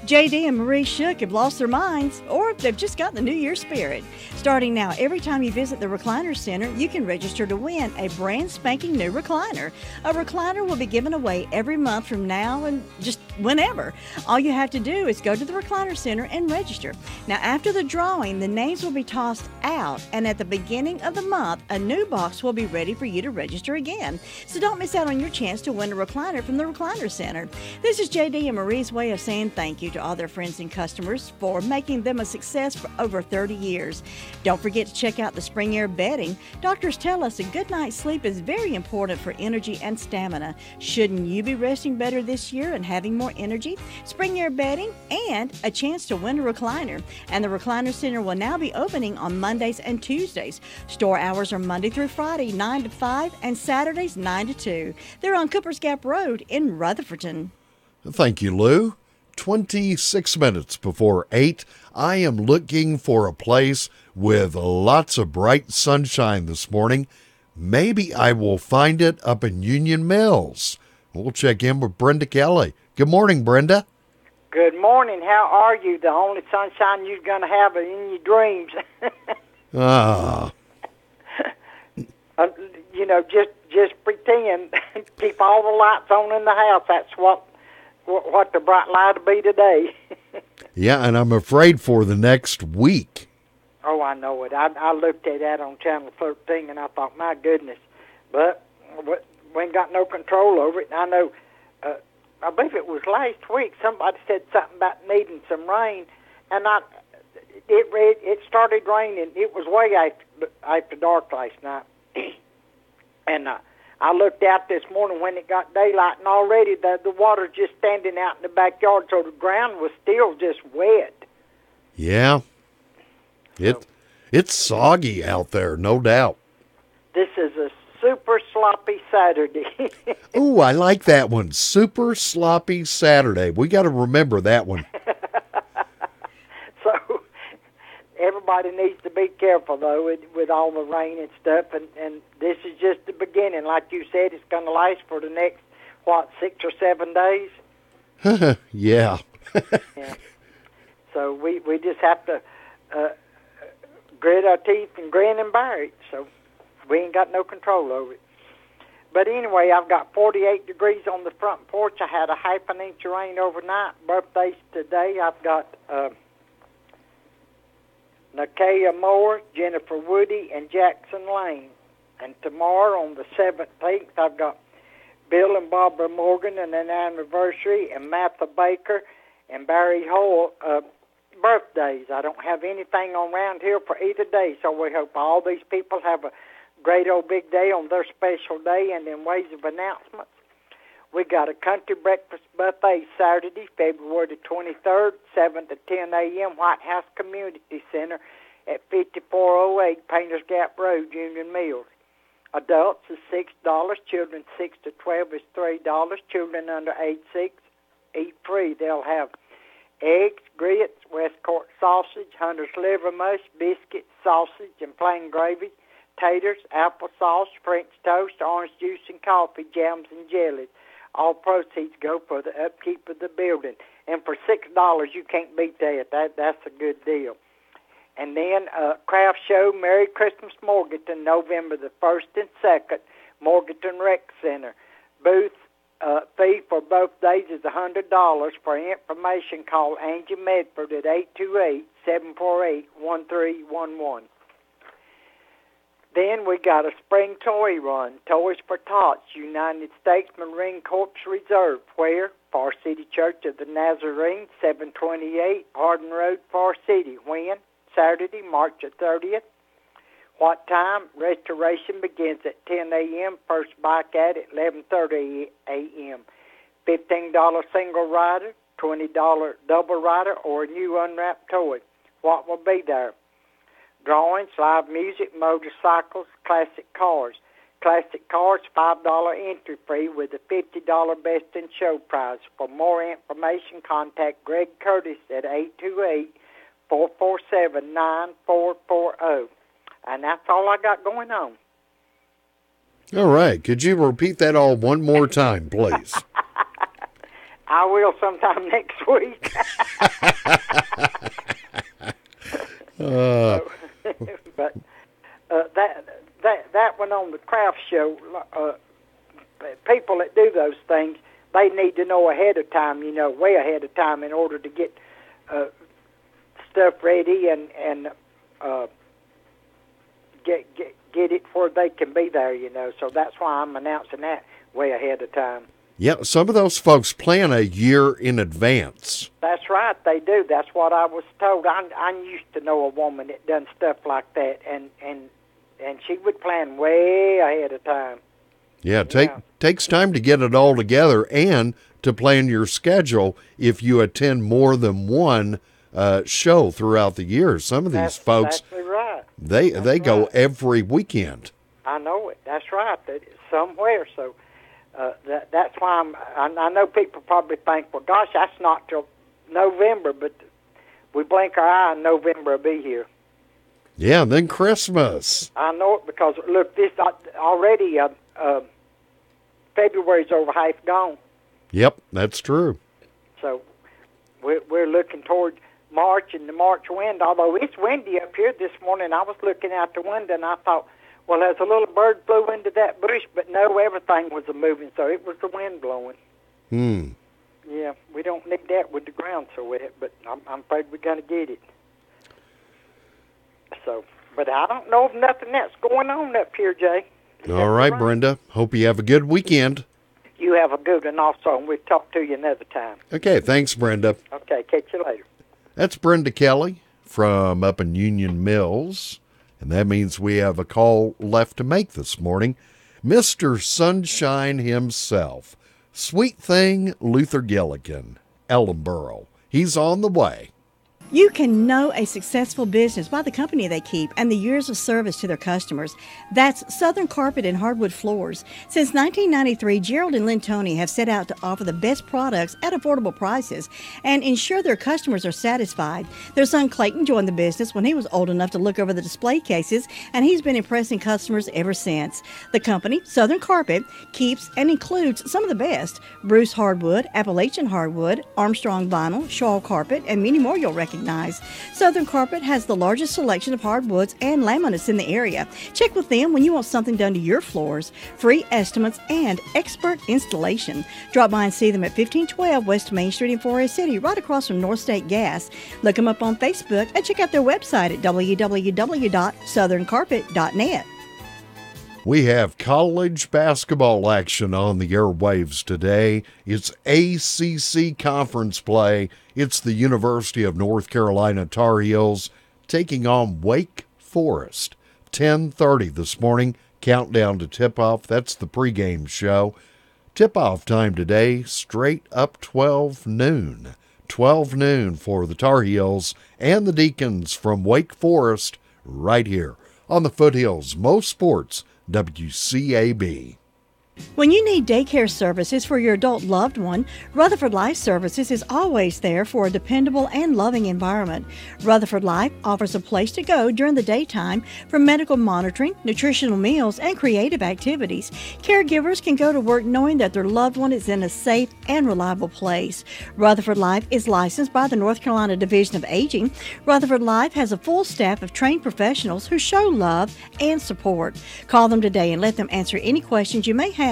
JD and Marie Shook have lost their minds, or they've just got the New Year spirit. Starting now, every time you visit the Recliner Center, you can register to win a brand spanking new recliner. A recliner will be given away every month from now and just whenever. All you have to do is go to the Recliner Center and register. Now, after the drawing, the names will be tossed out, and at the beginning of the month, a new box will be ready for you to register again. So don't miss out on your chance to win a recliner from the Recliner Center. This is JD and Marie's way of saying thank you to all their friends and customers for making them a success for over 30 years. Don't forget to check out the Spring Air bedding. Doctors tell us a good night's sleep is very important for energy and stamina. Shouldn't you be resting better this year and having more energy? Spring Air bedding and a chance to win a recliner. And the Recliner Center will now be opening on Mondays and Tuesdays. Store hours are Monday through Friday, 9 to 5, and Saturdays, 9 to 2. They're on Coopers Gap Road in Rutherfordton. Thank you, Lou. 26 minutes before 8. I am looking for a place with lots of bright sunshine this morning. Maybe I will find it up in Union Mills. We'll check in with Brenda Kelly. Good morning, Brenda. Good morning. How are you? The only sunshine you're going to have is in your dreams. Just pretend. Keep all the lights on in the house. That's what the bright light will be today. Yeah, and I'm afraid for the next week. Oh, I know it. I looked at that on Channel 13, and I thought, my goodness. But we ain't got no control over it. And I know, I believe it was last week, somebody said something about needing some rain, and it started raining. It was way after dark last night. And I looked out this morning when it got daylight, and already the water just standing out in the backyard, so the ground was still just wet. Yeah. It's soggy out there, no doubt. This is a super sloppy Saturday. Ooh, I like that one. Super sloppy Saturday. We got to remember that one. So everybody needs to be careful, though, with all the rain and stuff. And this is just the beginning. Like you said, it's going to last for the next, 6 or 7 days? Yeah. Yeah. So we just have to grit our teeth and grin and bear it. So we ain't got no control over it. But anyway, I've got 48 degrees on the front porch. I had a half an inch of rain overnight. Birthdays today, I've got Nakia Moore, Jennifer Woody, and Jackson Lane. And tomorrow on the 17th, I've got Bill and Barbara Morgan and an anniversary, and Martha Baker and Barry Hall birthdays. I don't have anything around here for either day, so we hope all these people have a great old big day on their special day. And in ways of announcements, we got a country breakfast buffet Saturday, February the 23rd, 7 to 10 a.m., White House Community Center at 5408 Painters Gap Road, Union Mills. Adults is $6. Children 6 to 12 is $3. Children under age 6 eat free. They'll have eggs, grits, West Court sausage, Hunter's liver mush, biscuits, sausage, and plain gravy, taters, applesauce, French toast, orange juice and coffee, jams and jellies. All proceeds go for the upkeep of the building. And for $6, you can't beat that. That's a good deal. And then craft show, Merry Christmas Morganton, November the 1st and 2nd, Morganton Rec Center. Booth fee for both days is $100. For information, call Angie Medford at 828-748-1311. Then we got a spring toy run, Toys for Tots, United States Marine Corps Reserve. Where? Far City Church of the Nazarene, 728 Hardin Road, Far City. When? Saturday, March the 30th. What time? Restoration begins at 10 a.m. First bike at 11:30 a.m. $15 single rider, $20 double rider, or a new unwrapped toy. What will be there? Drawings, live music, motorcycles, classic cars. Classic cars, $5 entry fee with a $50 best in show prize. For more information, contact Greg Curtis at 828-447-9440. And that's all I got going on. All right. Could you repeat that all one more time, please? I will sometime next week. But that one on the craft show, people that do those things, they need to know ahead of time, way ahead of time, in order to get stuff ready and get it where they can be there, So that's why I'm announcing that way ahead of time. Yeah, some of those folks plan a year in advance. That's right, they do. That's what I was told. I used to know a woman that done stuff like that, and she would plan way ahead of time. Yeah, takes time to get it all together and to plan your schedule if you attend more than one show throughout the year. Some of these folks, exactly right. They go every weekend. I know it. That's right. Somewhere. So that's why I know people probably think, well, gosh, that's not till November, but we blink our eye and November will be here. Yeah, then Christmas. I know it because, look, this already February's over half gone. Yep, that's true. So we're looking toward March and the March wind, although it's windy up here this morning. I was looking out the window and I thought, well, there's a little bird flew into that bush, but no, everything was moving, so it was the wind blowing. Yeah, we don't need that with the ground so wet, but I'm afraid we're going to get it. So, but I don't know of nothing that's going on up here, Jay. All right, Brenda. Hope you have a good weekend. You have a good one also, and we'll talk to you another time. Okay, thanks, Brenda. Okay, catch you later. That's Brenda Kelly from up in Union Mills, and that means we have a call left to make this morning. Mr. Sunshine himself, Sweet Thing Luther Gilligan, Ellenboro. He's on the way. You can know a successful business by the company they keep and the years of service to their customers. That's Southern Carpet and Hardwood Floors. Since 1993, Gerald and Lynn Toney have set out to offer the best products at affordable prices and ensure their customers are satisfied. Their son Clayton joined the business when he was old enough to look over the display cases, and he's been impressing customers ever since. The company, Southern Carpet, keeps and includes some of the best: Bruce Hardwood, Appalachian Hardwood, Armstrong Vinyl, Shaw Carpet, and many more you'll recognize. Southern Carpet has the largest selection of hardwoods and laminates in the area. Check with them when you want something done to your floors. Free estimates and expert installation. Drop by and see them at 1512 West Main Street in Forest City, right across from North State Gas. Look them up on Facebook and check out their website at www.southerncarpet.net. We have college basketball action on the airwaves today. It's ACC conference play. It's the University of North Carolina Tar Heels taking on Wake Forest. 10:30 this morning, countdown to tip-off. That's the pregame show. Tip-off time today, straight up 12 noon. 12 noon for the Tar Heels and the Deacons from Wake Forest right here on the Foothills. Most Sports, WCAB. When you need daycare services for your adult loved one, Rutherford Life Services is always there for a dependable and loving environment. Rutherford Life offers a place to go during the daytime for medical monitoring, nutritional meals, and creative activities. Caregivers can go to work knowing that their loved one is in a safe and reliable place. Rutherford Life is licensed by the North Carolina Division of Aging. Rutherford Life has a full staff of trained professionals who show love and support. Call them today and let them answer any questions you may have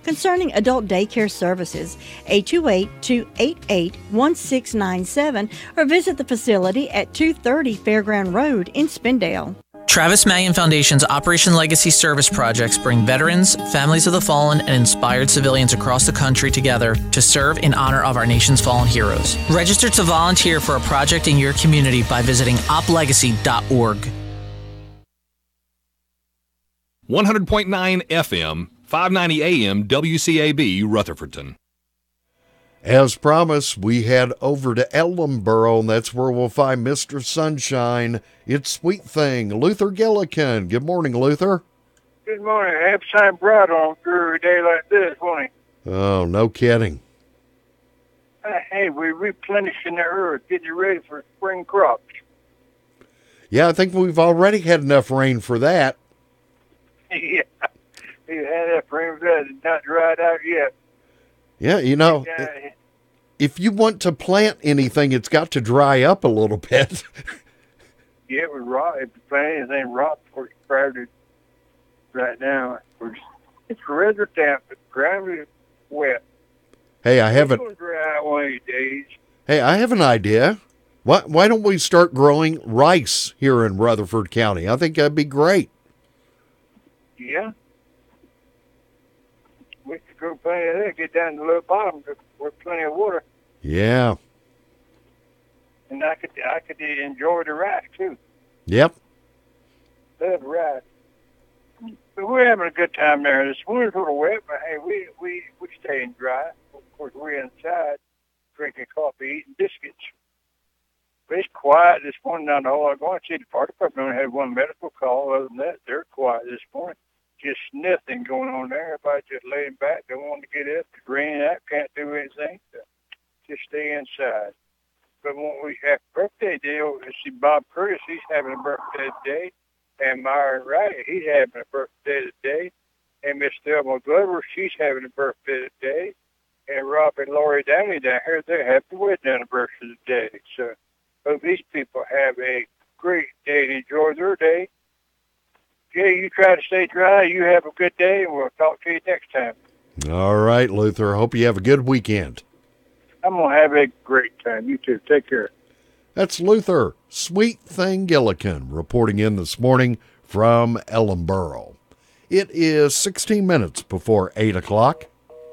concerning adult daycare services. 828-288-1697 or visit the facility at 230 Fairground Road in Spindale. Travis Mallion Foundation's Operation Legacy service projects bring veterans, families of the fallen, and inspired civilians across the country together to serve in honor of our nation's fallen heroes. Register to volunteer for a project in your community by visiting oplegacy.org. 100.9 FM, 590 AM, WCAB, Rutherfordton. As promised, we head over to Ellenboro, and that's where we'll find Mr. Sunshine. It's Sweet Thing, Luther Gillikin. Good morning, Luther. Good morning. Have shine bright on through a day like this, won't it? Oh, no kidding. Hey, we're replenishing the earth, getting ready for spring crops. Yeah, I think we've already had enough rain for that. Yeah. You had that rain for that. It's not dried out yet. Yeah, you know, if you want to plant anything, it's got to dry up a little bit. Yeah, it would rot. If you plant anything, rot before it's crowded right now. It's rather damp. The ground is wet. Hey, I have It's going to dry out one of these days. Hey, I have an idea. Why don't we start growing rice here in Rutherford County? I think that'd be great. Yeah. We could grow plenty of that, get down to the low bottom with plenty of water. Yeah. And I could enjoy the rice too. Yep. Love rice. But we're having a good time there. This winter's a little wet, but hey, we staying dry. Of course, we're inside drinking coffee, eating biscuits. But it's quiet this morning down the hall. I go and see the fire department. I had one medical call. Other than that, they're quiet this morning. Just nothing going on there. Everybody just laying back. Don't want to get up. It's raining out. Can't do anything. Just stay inside. But when we have birthday day, see Bob Curtis, he's having a birthday today. And Myron Wright, he's having a birthday today. And Miss Thelma Glover, she's having a birthday today. And Rob and Lori Downey down here, they have the wedding anniversary today. So hope these people have a great day and enjoy their day. Jay, you try to stay dry. You have a good day, and we'll talk to you next time. All right, Luther. Hope you have a good weekend. I'm going to have a great time. You too. Take care. That's Luther Sweet Thing Gillikin reporting in this morning from Ellenboro. It is 16 minutes before 8 o'clock.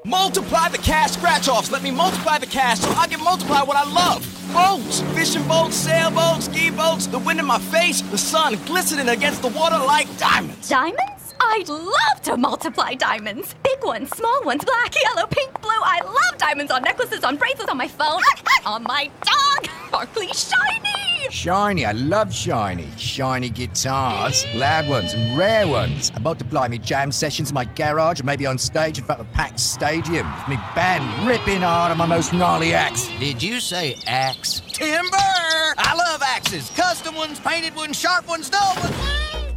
Multiply the cash scratch-offs. Let me multiply the cash so I can multiply what I love. Boats, fishing boats, sailboats, ski boats, the wind in my face, the sun glistening against the water like diamonds. Diamonds? I'd love to multiply diamonds. Big ones, small ones, black, yellow, pink, blue. I love diamonds on necklaces, on bracelets, on my phone, on my dog. Sparkly, shiny. Shiny, I love shiny. Shiny guitars, loud ones and rare ones. I multiply me jam sessions in my garage and maybe on stage in front of a packed stadium. With me band ripping hard on my most gnarly axe. Did you say axe? Timber! I love axes. Custom ones, painted ones, sharp ones, dull ones.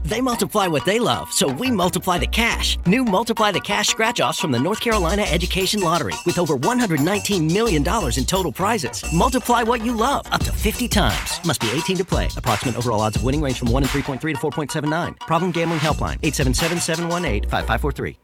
They multiply what they love, so we multiply the cash. New Multiply the Cash scratch-offs from the North Carolina Education Lottery with over $119 million in total prizes. Multiply what you love up to 50 times. Must be 18 to play. Approximate overall odds of winning range from 1 in 3.3 to 4.79. Problem gambling helpline, 877-718-5543.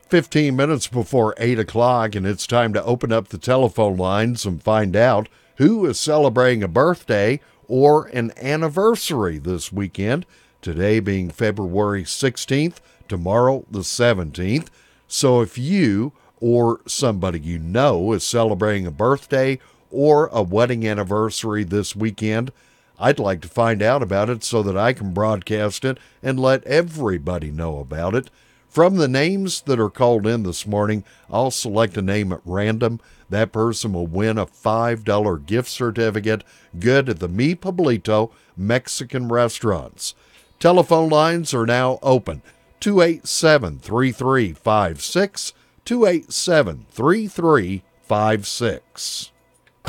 15 minutes before 8 o'clock, and it's time to open up the telephone lines and find out who is celebrating a birthday or an anniversary this weekend. Today being February 16th, tomorrow the 17th. So if you or somebody you know is celebrating a birthday or a wedding anniversary this weekend, I'd like to find out about it so that I can broadcast it and let everybody know about it. From the names that are called in this morning, I'll select a name at random. That person will win a $5 gift certificate good at the Mi Pueblito Mexican restaurants. Telephone lines are now open. 287-3356, 287-3356.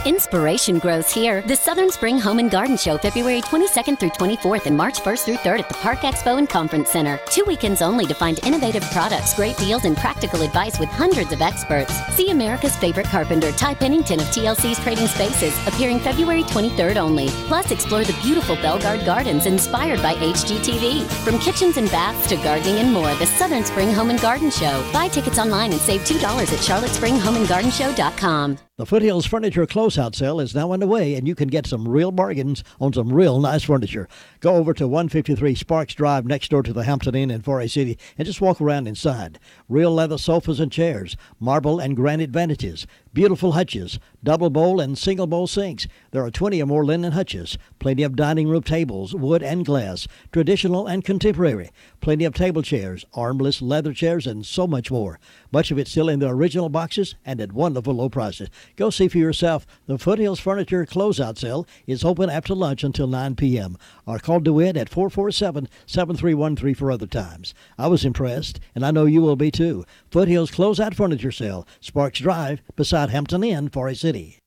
Inspiration grows here. The Southern Spring Home and Garden Show, February 22nd through 24th and March 1st through 3rd at the Park Expo and Conference Center. 2 weekends only to find innovative products, great deals, and practical advice with hundreds of experts. See America's favorite carpenter, Ty Pennington of TLC's Trading Spaces, appearing February 23rd only. Plus, explore the beautiful Bellegarde Gardens inspired by HGTV. From kitchens and baths to gardening and more, the Southern Spring Home and Garden Show. Buy tickets online and save $2 at charlottespringhomeandgardenshow.com. The Foothills Furniture Closeout Sale is now underway, and you can get some real bargains on some real nice furniture. Go over to 153 Sparks Drive next door to the Hampton Inn in Forest City and just walk around inside. Real leather sofas and chairs, marble and granite vanities, beautiful hutches, double bowl and single bowl sinks. There are 20 or more linen hutches, plenty of dining room tables, wood and glass, traditional and contemporary, plenty of table chairs, armless leather chairs, and so much more. Much of it still in the original boxes and at wonderful low prices. Go see for yourself. The Foothills Furniture Closeout Sale is open after lunch until 9 p.m. Or call DeWitt at 447-7313 for other times. I was impressed, and I know you will be too. Foothills Closeout Furniture Sale, Sparks Drive, beside Hampton Inn, Forest City.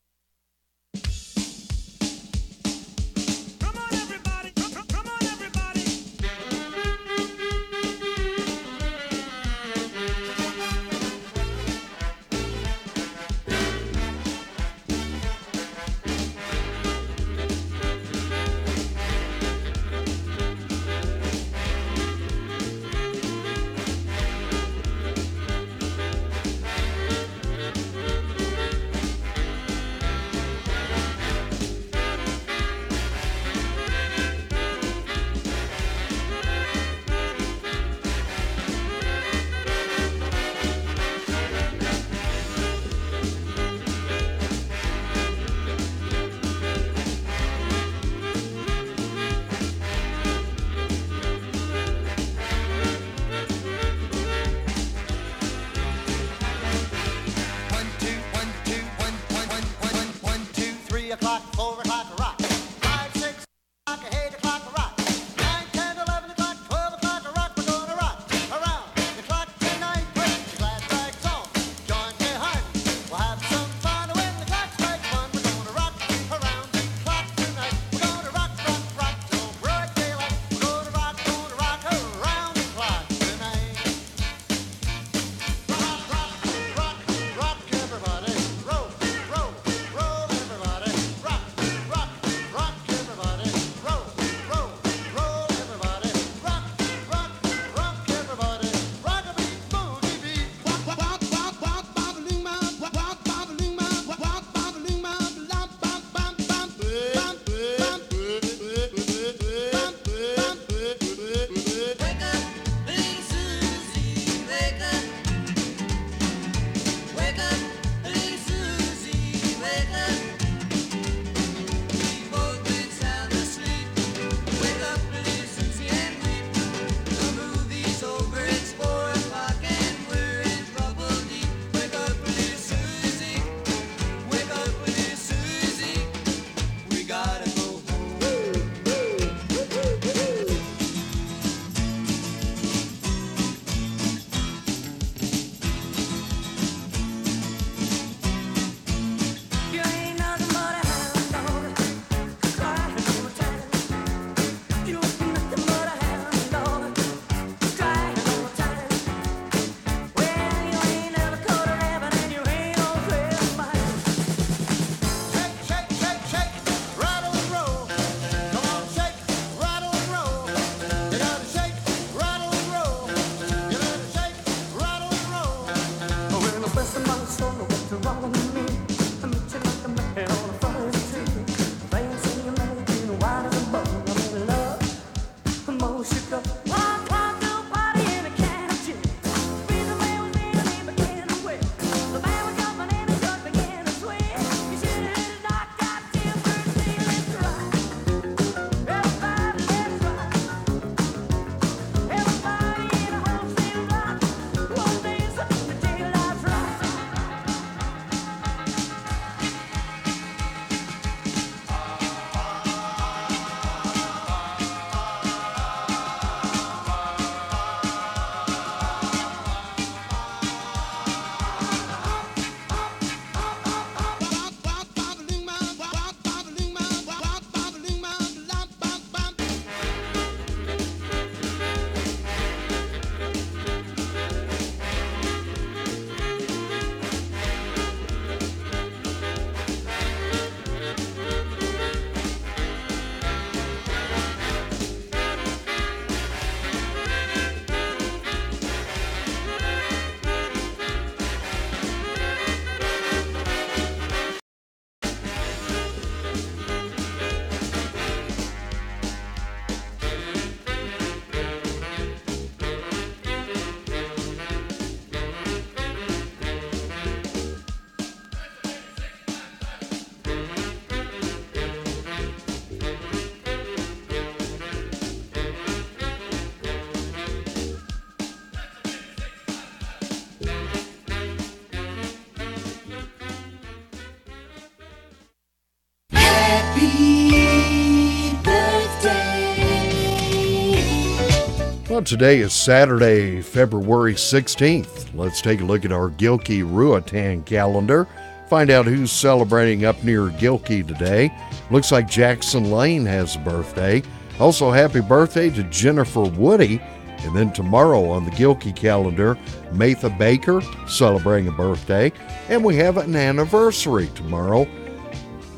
Well, today is Saturday, February 16th. Let's take a look at our Gilkey Ruatan calendar. Find out who's celebrating up near Gilkey today. Looks like Jackson Lane has a birthday. Also, happy birthday to Jennifer Woody. And then tomorrow on the Gilkey calendar, Matha Baker celebrating a birthday. And we have an anniversary tomorrow.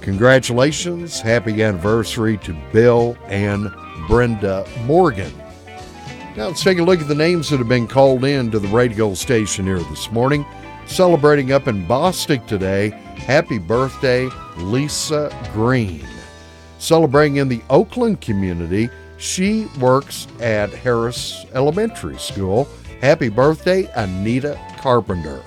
Congratulations, happy anniversary to Bill and Brenda Morgan. Now let's take a look at the names that have been called in to the radio station here this morning. Celebrating up in Bostic today, happy birthday, Lisa Green. Celebrating in the Oakland community, she works at Harris Elementary School. Happy birthday, Anita Carpenter.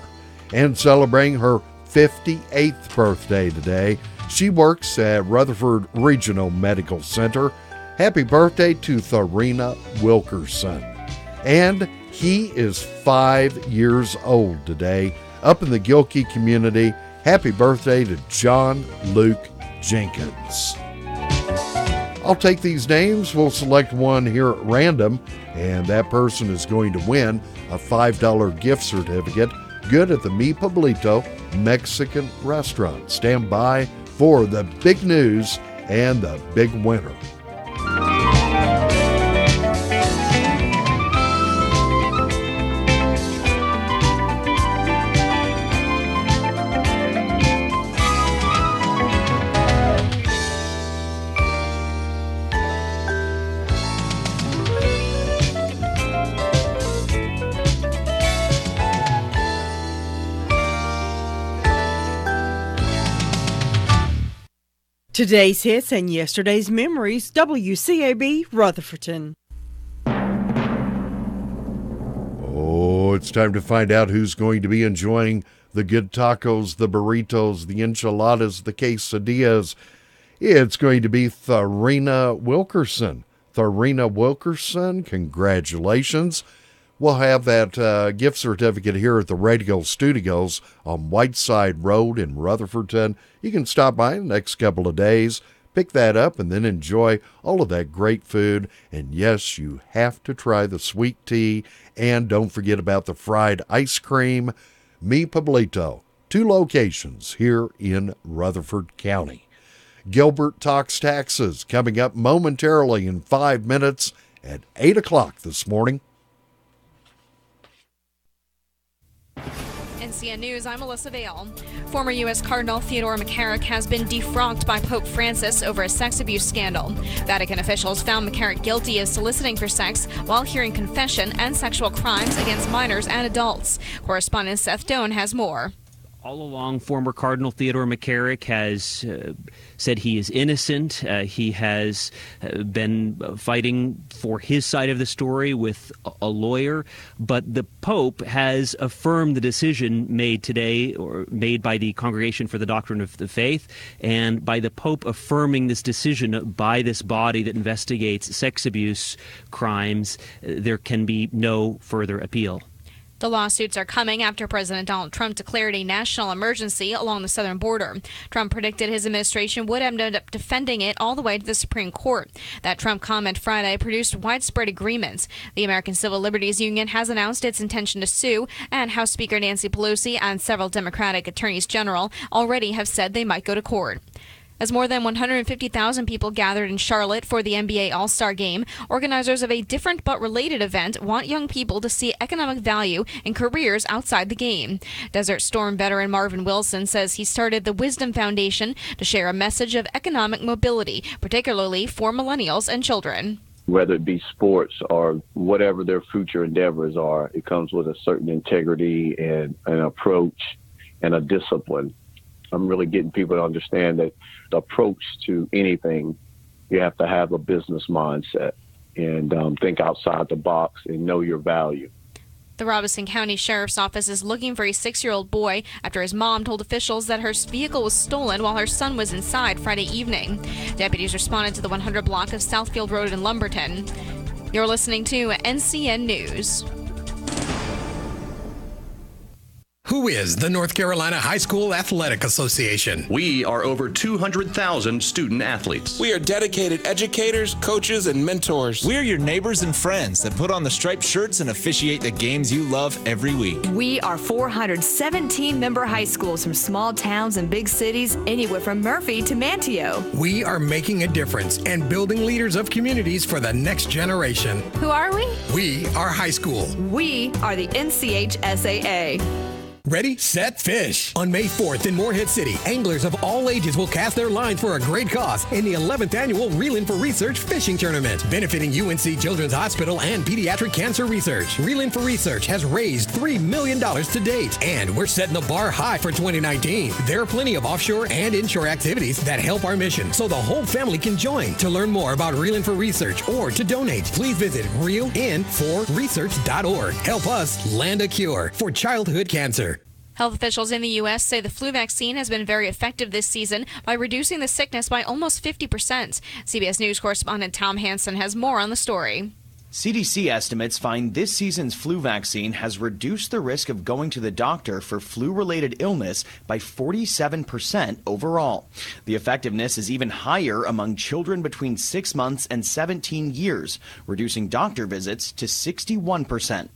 And celebrating her 58th birthday today, she works at Rutherford Regional Medical Center. Happy birthday to Tharina Wilkerson. And he is 5 years old today. Up in the Gilkey community, happy birthday to John Luke Jenkins. I'll take these names. We'll select one here at random, and that person is going to win a $5 gift certificate good at the Mi Pueblito Mexican restaurant. Stand by for the big news and the big winner. Today's hits and yesterday's memories, WCAB Rutherfordton. Oh, it's time to find out who's going to be enjoying the good tacos, the burritos, the enchiladas, the quesadillas. It's going to be Tharina Wilkerson. Tharina Wilkerson, congratulations. We'll have that gift certificate here at the Radio Studios on Whiteside Road in Rutherfordton. You can stop by in the next couple of days, pick that up, and then enjoy all of that great food. And yes, you have to try the sweet tea. And don't forget about the fried ice cream. Mi Pueblito, 2 locations here in Rutherford County. Gilbert Talks Taxes coming up momentarily in 5 minutes at 8 o'clock this morning. NCN News, I'm Melissa Vale. Former U.S. Cardinal Theodore McCarrick has been defrocked by Pope Francis over a sex abuse scandal. Vatican officials found McCarrick guilty of soliciting for sex while hearing confession and sexual crimes against minors and adults. Correspondent Seth Doan has more. All along, former Cardinal Theodore McCarrick has said he is innocent. He has been fighting for his side of the story with a lawyer. But the Pope has affirmed the decision made today, or made by the Congregation for the Doctrine of the Faith, and by the Pope affirming this decision by this body that investigates sex abuse crimes, there can be no further appeal. The lawsuits are coming after President Donald Trump declared a national emergency along the southern border. Trump predicted his administration would end up defending it all the way to the Supreme Court. That Trump comment Friday produced widespread agreements. The American Civil Liberties Union has announced its intention to sue, and House Speaker Nancy Pelosi and several Democratic attorneys general already have said they might go to court. As more than 150,000 people gathered in Charlotte for the NBA All-Star Game, organizers of a different but related event want young people to see economic value in careers outside the game. Desert Storm veteran Marvin Wilson says he started the Wisdom Foundation to share a message of economic mobility, particularly for millennials and children. Whether it be sports or whatever their future endeavors are, it comes with a certain integrity and an approach and a discipline. I'm really getting people to understand that the approach to anything, you have to have a business mindset and think outside the box and know your value. The Robeson County Sheriff's Office is looking for a 6-year-old boy after his mom told officials that her vehicle was stolen while her son was inside Friday evening. Deputies responded to the 100 block of Southfield Road in Lumberton. You're listening to NCN News. Who is the North Carolina High School Athletic Association? We are over 200,000 student athletes. We are dedicated educators, coaches, and mentors. We're your neighbors and friends that put on the striped shirts and officiate the games you love every week. We are 417 member high schools from small towns and big cities, anywhere from Murphy to Manteo. We are making a difference and building leaders of communities for the next generation. Who are we? We are high school. We are the NCHSAA. Ready, set, fish. On May 4th in Morehead City, anglers of all ages will cast their lines for a great cause in the 11th annual Reelin' for Research Fishing Tournament, benefiting UNC Children's Hospital and Pediatric Cancer Research. Reelin' for Research has raised $3 million to date, and we're setting the bar high for 2019. There are plenty of offshore and inshore activities that help our mission, so the whole family can join. To learn more about Reelin' for Research or to donate, please visit reelin4research.org. Help us land a cure for childhood cancer. Health officials in the U.S. say the flu vaccine has been very effective this season by reducing the sickness by almost 50%. CBS News correspondent Tom Hansen has more on the story. CDC estimates find this season's flu vaccine has reduced the risk of going to the doctor for flu-related illness by 47% overall. The effectiveness is even higher among children between 6 months and 17 years, reducing doctor visits to 61%.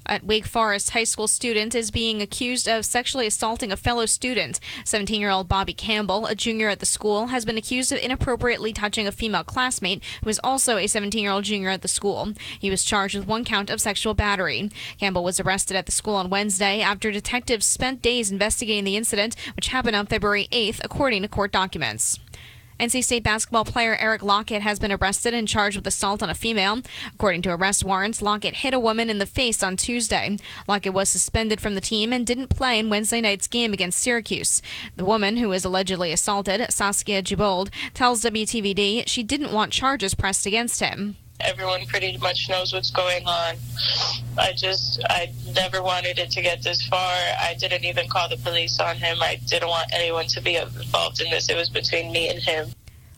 At Wake Forest, high school student is being accused of sexually assaulting a fellow student. 17-year-old Bobby Campbell, a junior at the school, has been accused of inappropriately touching a female classmate who is also a 17-year-old junior at the school. He was charged with 1 count of sexual battery. Campbell was arrested at the school on Wednesday after detectives spent days investigating the incident, which happened on February 8th, according to court documents. NC State basketball player Eric Lockett has been arrested and charged with assault on a female. According to arrest warrants, Lockett hit a woman in the face on Tuesday. Lockett was suspended from the team and didn't play in Wednesday night's game against Syracuse. The woman who was allegedly assaulted, Saskia Gibold, tells WTVD she didn't want charges pressed against him. Everyone pretty much knows what's going on. I never wanted it to get this far. I didn't even call the police on him. I didn't want anyone to be involved in this. It was between me and him.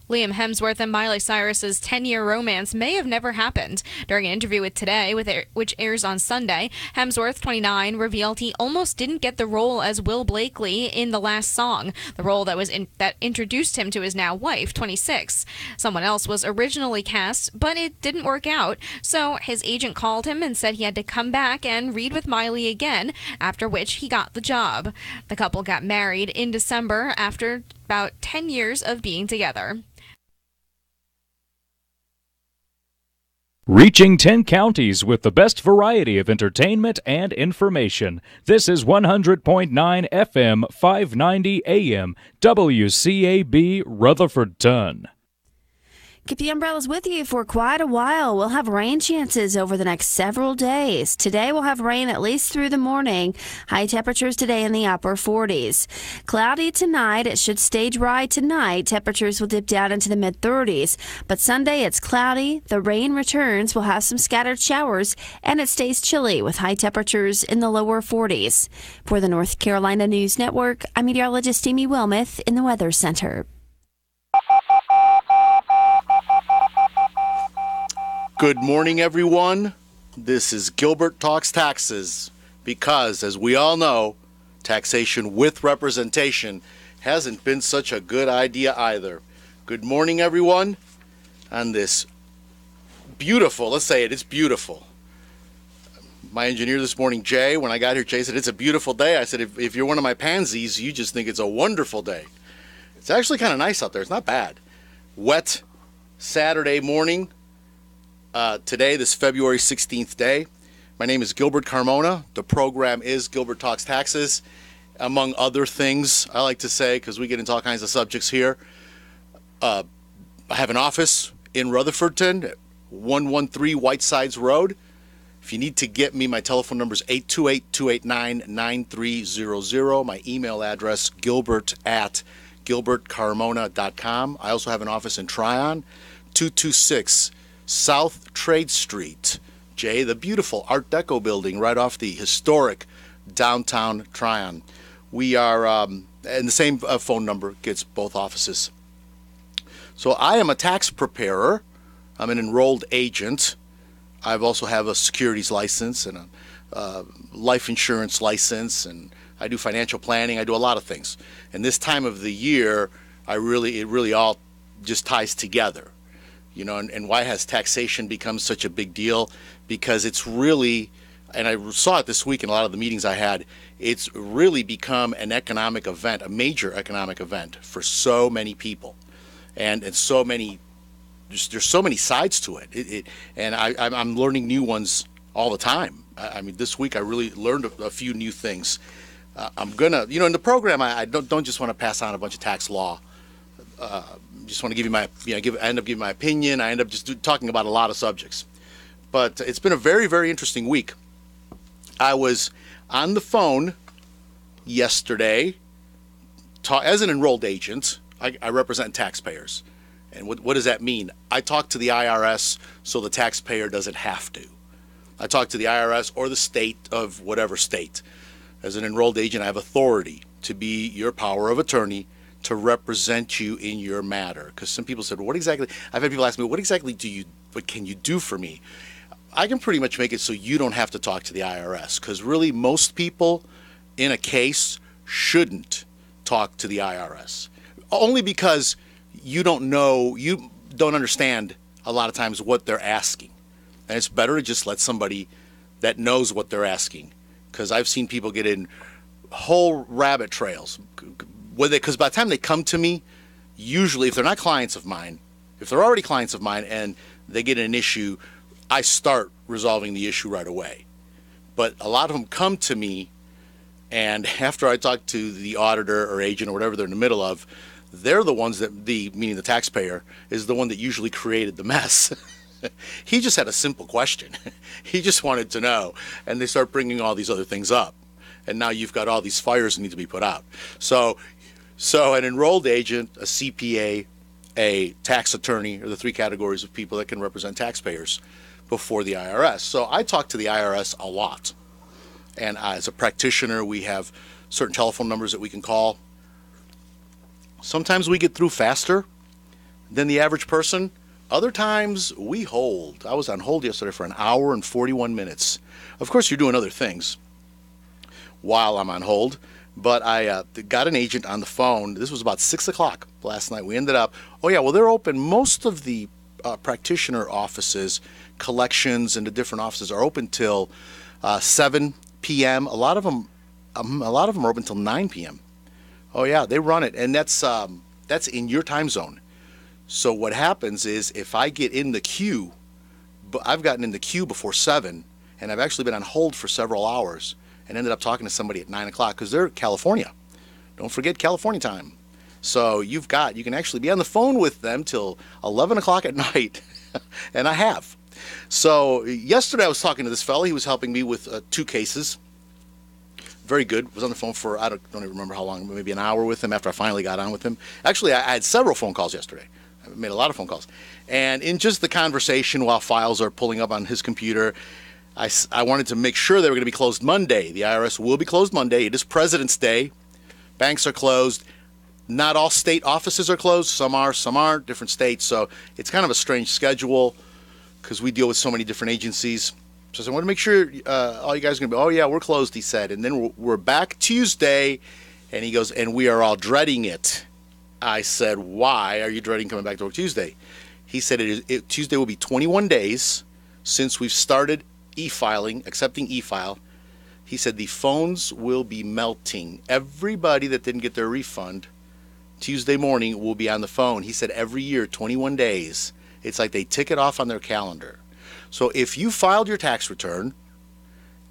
Liam Hemsworth and Miley Cyrus's 10-year romance may have never happened. During an interview with Today, which airs on Sunday, Hemsworth, 29, revealed he almost didn't get the role as Will Blakely in The Last Song, the role that introduced him to his now wife, 26. Someone else was originally cast, but it didn't work out, so his agent called him and said he had to come back and read with Miley again, after which he got the job. The couple got married in December after about 10 years of being together. Reaching 10 counties with the best variety of entertainment and information. This is 100.9 FM, 590 AM, WCAB Rutherfordton. Keep the umbrellas with you for quite a while. We'll have rain chances over the next several days. Today we'll have rain at least through the morning. High temperatures today in the upper 40s. Cloudy tonight. It should stay dry tonight. Temperatures will dip down into the mid-30s. But Sunday it's cloudy. The rain returns. We'll have some scattered showers. And it stays chilly with high temperatures in the lower 40s. For the North Carolina News Network, I'm meteorologist Amy Wilmoth in the Weather Center. Good morning, everyone. This is Gilbert Talks Taxes, because, as we all know, taxation with representation hasn't been such a good idea either. Good morning, everyone, on this beautiful, let's say it's beautiful. My engineer this morning, Jay, when I got here, Jay said, it's a beautiful day. I said, if you're one of my pansies, you just think it's a wonderful day. It's actually kind of nice out there. It's not bad. Wet Saturday morning. Today, this February 16th day. My name is Gilbert Carmona. The program is Gilbert Talks Taxes, among other things, I like to say, because we get into all kinds of subjects here. I have an office in Rutherfordton, 113 Whitesides Road. If you need to get me, my telephone number is 828-289-9300. My email address, gilbert@gilbertcarmona.com. I also have an office in Tryon, 226 South Trade Street. Jay, the beautiful Art Deco building right off the historic downtown Tryon. We are, and the same phone number gets both offices. So I am a tax preparer. I'm an enrolled agent. I also have a securities license and a life insurance license and I do financial planning. I do a lot of things. And this time of the year, it really all just ties together. You know, and why has taxation become such a big deal? Because it's really, and I saw it this week in a lot of the meetings I had, it's really become an economic event, a major economic event for so many people. And so many, there's so many sides to it. And I'm learning new ones all the time. I mean, this week I really learned a few new things. I'm gonna, you know, in the program, I don't just want to pass on a bunch of tax law. Just want to give you my, I end up giving my opinion. I end up just talking about a lot of subjects. But it's been a very, very interesting week. I was on the phone yesterday, as an enrolled agent. I represent taxpayers. And what does that mean? I talk to the IRS so the taxpayer doesn't have to. I talk to the IRS or the state of whatever state. As an enrolled agent, I have authority to be your power of attorney to represent you in your matter. Because some people said, what exactly, I've had people ask me, what can you do for me? I can pretty much make it so you don't have to talk to the IRS. Because really, most people in a case shouldn't talk to the IRS. Only because you don't understand a lot of times what they're asking. And it's better to just let somebody that knows what they're asking. Because I've seen people get in whole rabbit trails. Because by the time they come to me, usually if they're not clients of mine, if they're already clients of mine and they get an issue, I start resolving the issue right away. But a lot of them come to me, and after I talk to the auditor or agent or whatever they're in the middle of, they're the ones meaning the taxpayer, is the one that usually created the mess. He just had a simple question. He just wanted to know. And they start bringing all these other things up. And now you've got all these fires that need to be put out. So an enrolled agent, a CPA, a tax attorney are the three categories of people that can represent taxpayers before the IRS. So I talk to the IRS a lot. And as a practitioner, we have certain telephone numbers that we can call. Sometimes we get through faster than the average person. Other times we hold. I was on hold yesterday for an hour and 41 minutes. Of course, you're doing other things while I'm on hold, but I got an agent on the phone. This was about 6 o'clock last night. We ended up, they're open. Most of the practitioner offices, collections, and the different offices are open till 7 p.m. A lot of them are open till 9 p.m. Oh yeah, they run it, and that's in your time zone. So what happens is if I get in the queue, I've gotten in the queue before 7, and I've actually been on hold for several hours and ended up talking to somebody at 9 o'clock because they're California. Don't forget California time. So you can actually be on the phone with them till 11 o'clock at night, and I have. So yesterday I was talking to this fellow. He was helping me with 2 cases. Very good. Was on the phone for, I don't even remember how long, maybe an hour with him after I finally got on with him. Actually, I had several phone calls yesterday. I made a lot of phone calls. And in just the conversation while files are pulling up on his computer, I wanted to make sure they were going to be closed Monday. The IRS will be closed Monday. It is President's Day. Banks are closed. Not all state offices are closed. Some are, some aren't, different states. So it's kind of a strange schedule because we deal with so many different agencies. So I want to make sure all you guys are going to be, we're closed, he said. And then we're back Tuesday. And he goes, and we are all dreading it. I said, why are you dreading coming back to work Tuesday? He said Tuesday will be 21 days since we've started e-filing, accepting e-file. He said the phones will be melting. Everybody that didn't get their refund Tuesday morning will be on the phone. He said every year, 21 days, it's like they tick it off on their calendar. So if you filed your tax return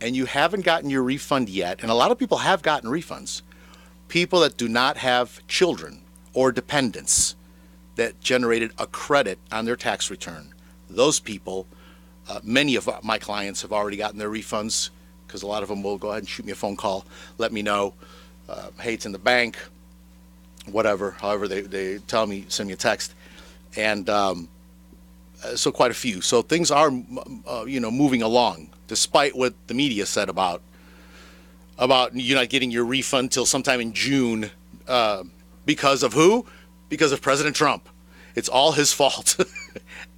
and you haven't gotten your refund yet, and a lot of people have gotten refunds, people that do not have children or dependents that generated a credit on their tax return, those people, many of my clients have already gotten their refunds because a lot of them will go ahead and shoot me a phone call, let me know, hey, it's in the bank, whatever, however they tell me, send me a text. And so quite a few. So things are, moving along, despite what the media said about you not getting your refund till sometime in June. Because of who? Because of President Trump. It's all his fault.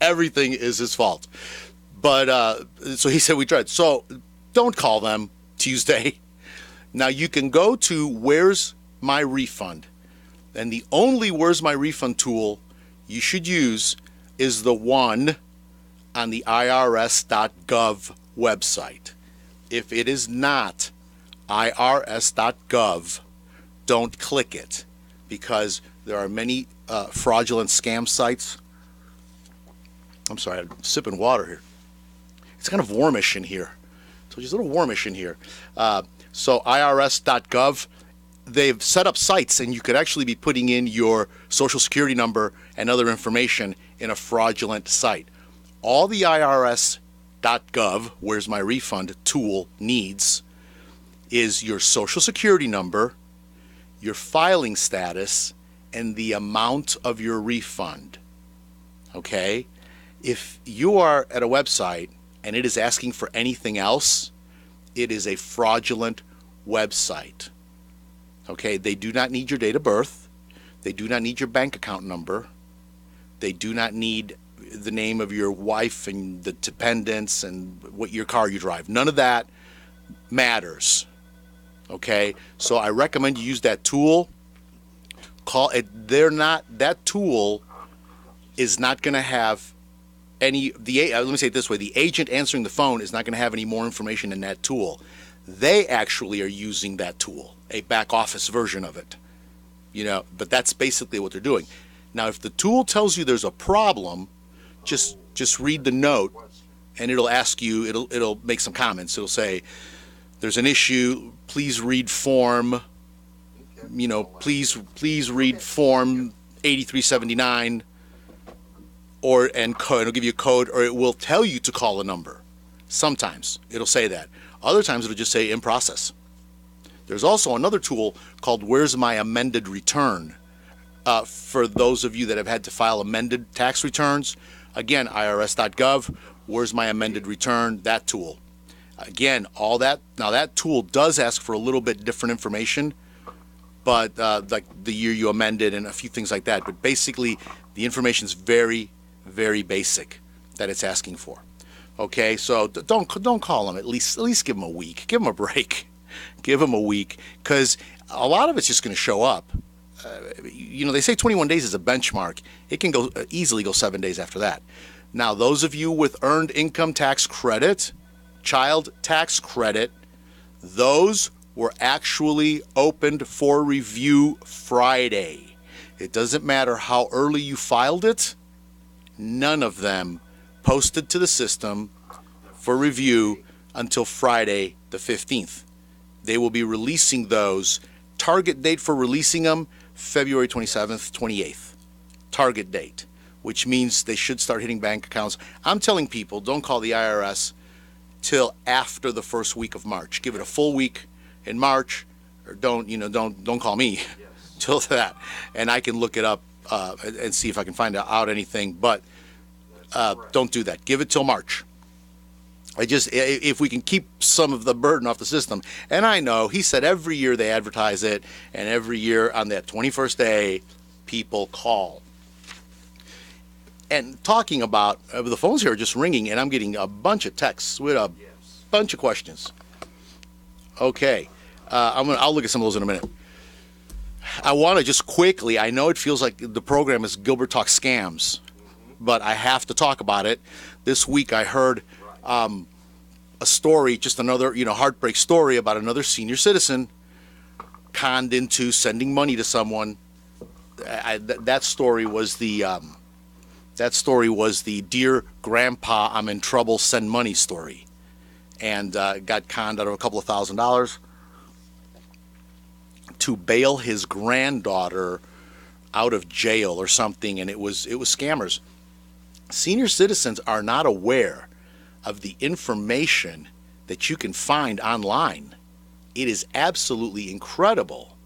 Everything is his fault. But so he said we tried. So don't call them Tuesday. Now you can go to Where's My Refund, and the only Where's My Refund tool you should use is the one on the irs.gov website. If it is not irs.gov, don't click it, because there are many fraudulent scam sites. I'm sorry, I'm sipping water here. It's kind of warmish in here. So just a little warmish in here. So irs.gov, they've set up sites, and you could actually be putting in your social security number and other information in a fraudulent site. All the irs.gov, Where's My Refund tool needs is your social security number, your filing status, and the amount of your refund. Okay? If you are at a website and it is asking for anything else, it is a fraudulent website. Okay? They do not need your date of birth. They do not need your bank account number. They do not need the name of your wife and the dependents and what your car you drive. None of that matters. Okay? So I recommend you use that tool. Call it. That tool is not going to have let me say it this way, the agent answering the phone is not going to have any more information in that tool. They actually are using that tool, a back office version of it. But that's basically what they're doing. Now, if the tool tells you there's a problem, just read the note, and it'll ask you, it'll make some comments. It'll say, there's an issue, please read form, please read form 8379, and it'll give you a code, or it will tell you to call a number. Sometimes it'll say that. Other times it'll just say in process. There's also another tool called Where's My Amended Return? For those of you that have had to file amended tax returns, again, irs.gov, Where's My Amended Return? That tool. Again, all that. Now that tool does ask for a little bit different information, but like the year you amended and a few things like that. But basically, the information is very, very basic that it's asking for. Okay, so don't call them. At least give them a week. Give them a break. Give them a week, because a lot of it's just going to show up. They say 21 days is a benchmark. It can easily go 7 days after that. Now, those of you with earned income tax credit, child tax credit, those were actually opened for review Friday. It doesn't matter how early you filed it. None of them posted to the system for review until Friday the 15th. They will be releasing those. Target date for releasing them, February 27th, 28th. Target date, which means they should start hitting bank accounts. I'm telling people, don't call the IRS till after the first week of March. Give it a full week in March, or don't call me till that, and I can look it up and see if I can find out anything. But don't do that. Give it till March. If we can keep some of the burden off the system. And I know, he said every year they advertise it, and every year on that 21st day, people call. And talking about, the phones here are just ringing, and I'm getting a bunch of texts with a bunch of questions. Okay, I'll look at some of those in a minute. I want to just quickly, I know it feels like the program is Gilbert Talk Scams, but I have to talk about it. This week I heard a story, just another heartbreak story about another senior citizen conned into sending money to someone. That story was the dear grandpa, I'm in trouble, send money story, and got conned out of a couple of $1,000s to bail his granddaughter out of jail or something, and it was scammers. Senior citizens are not aware of the information that you can find online. It is absolutely incredible.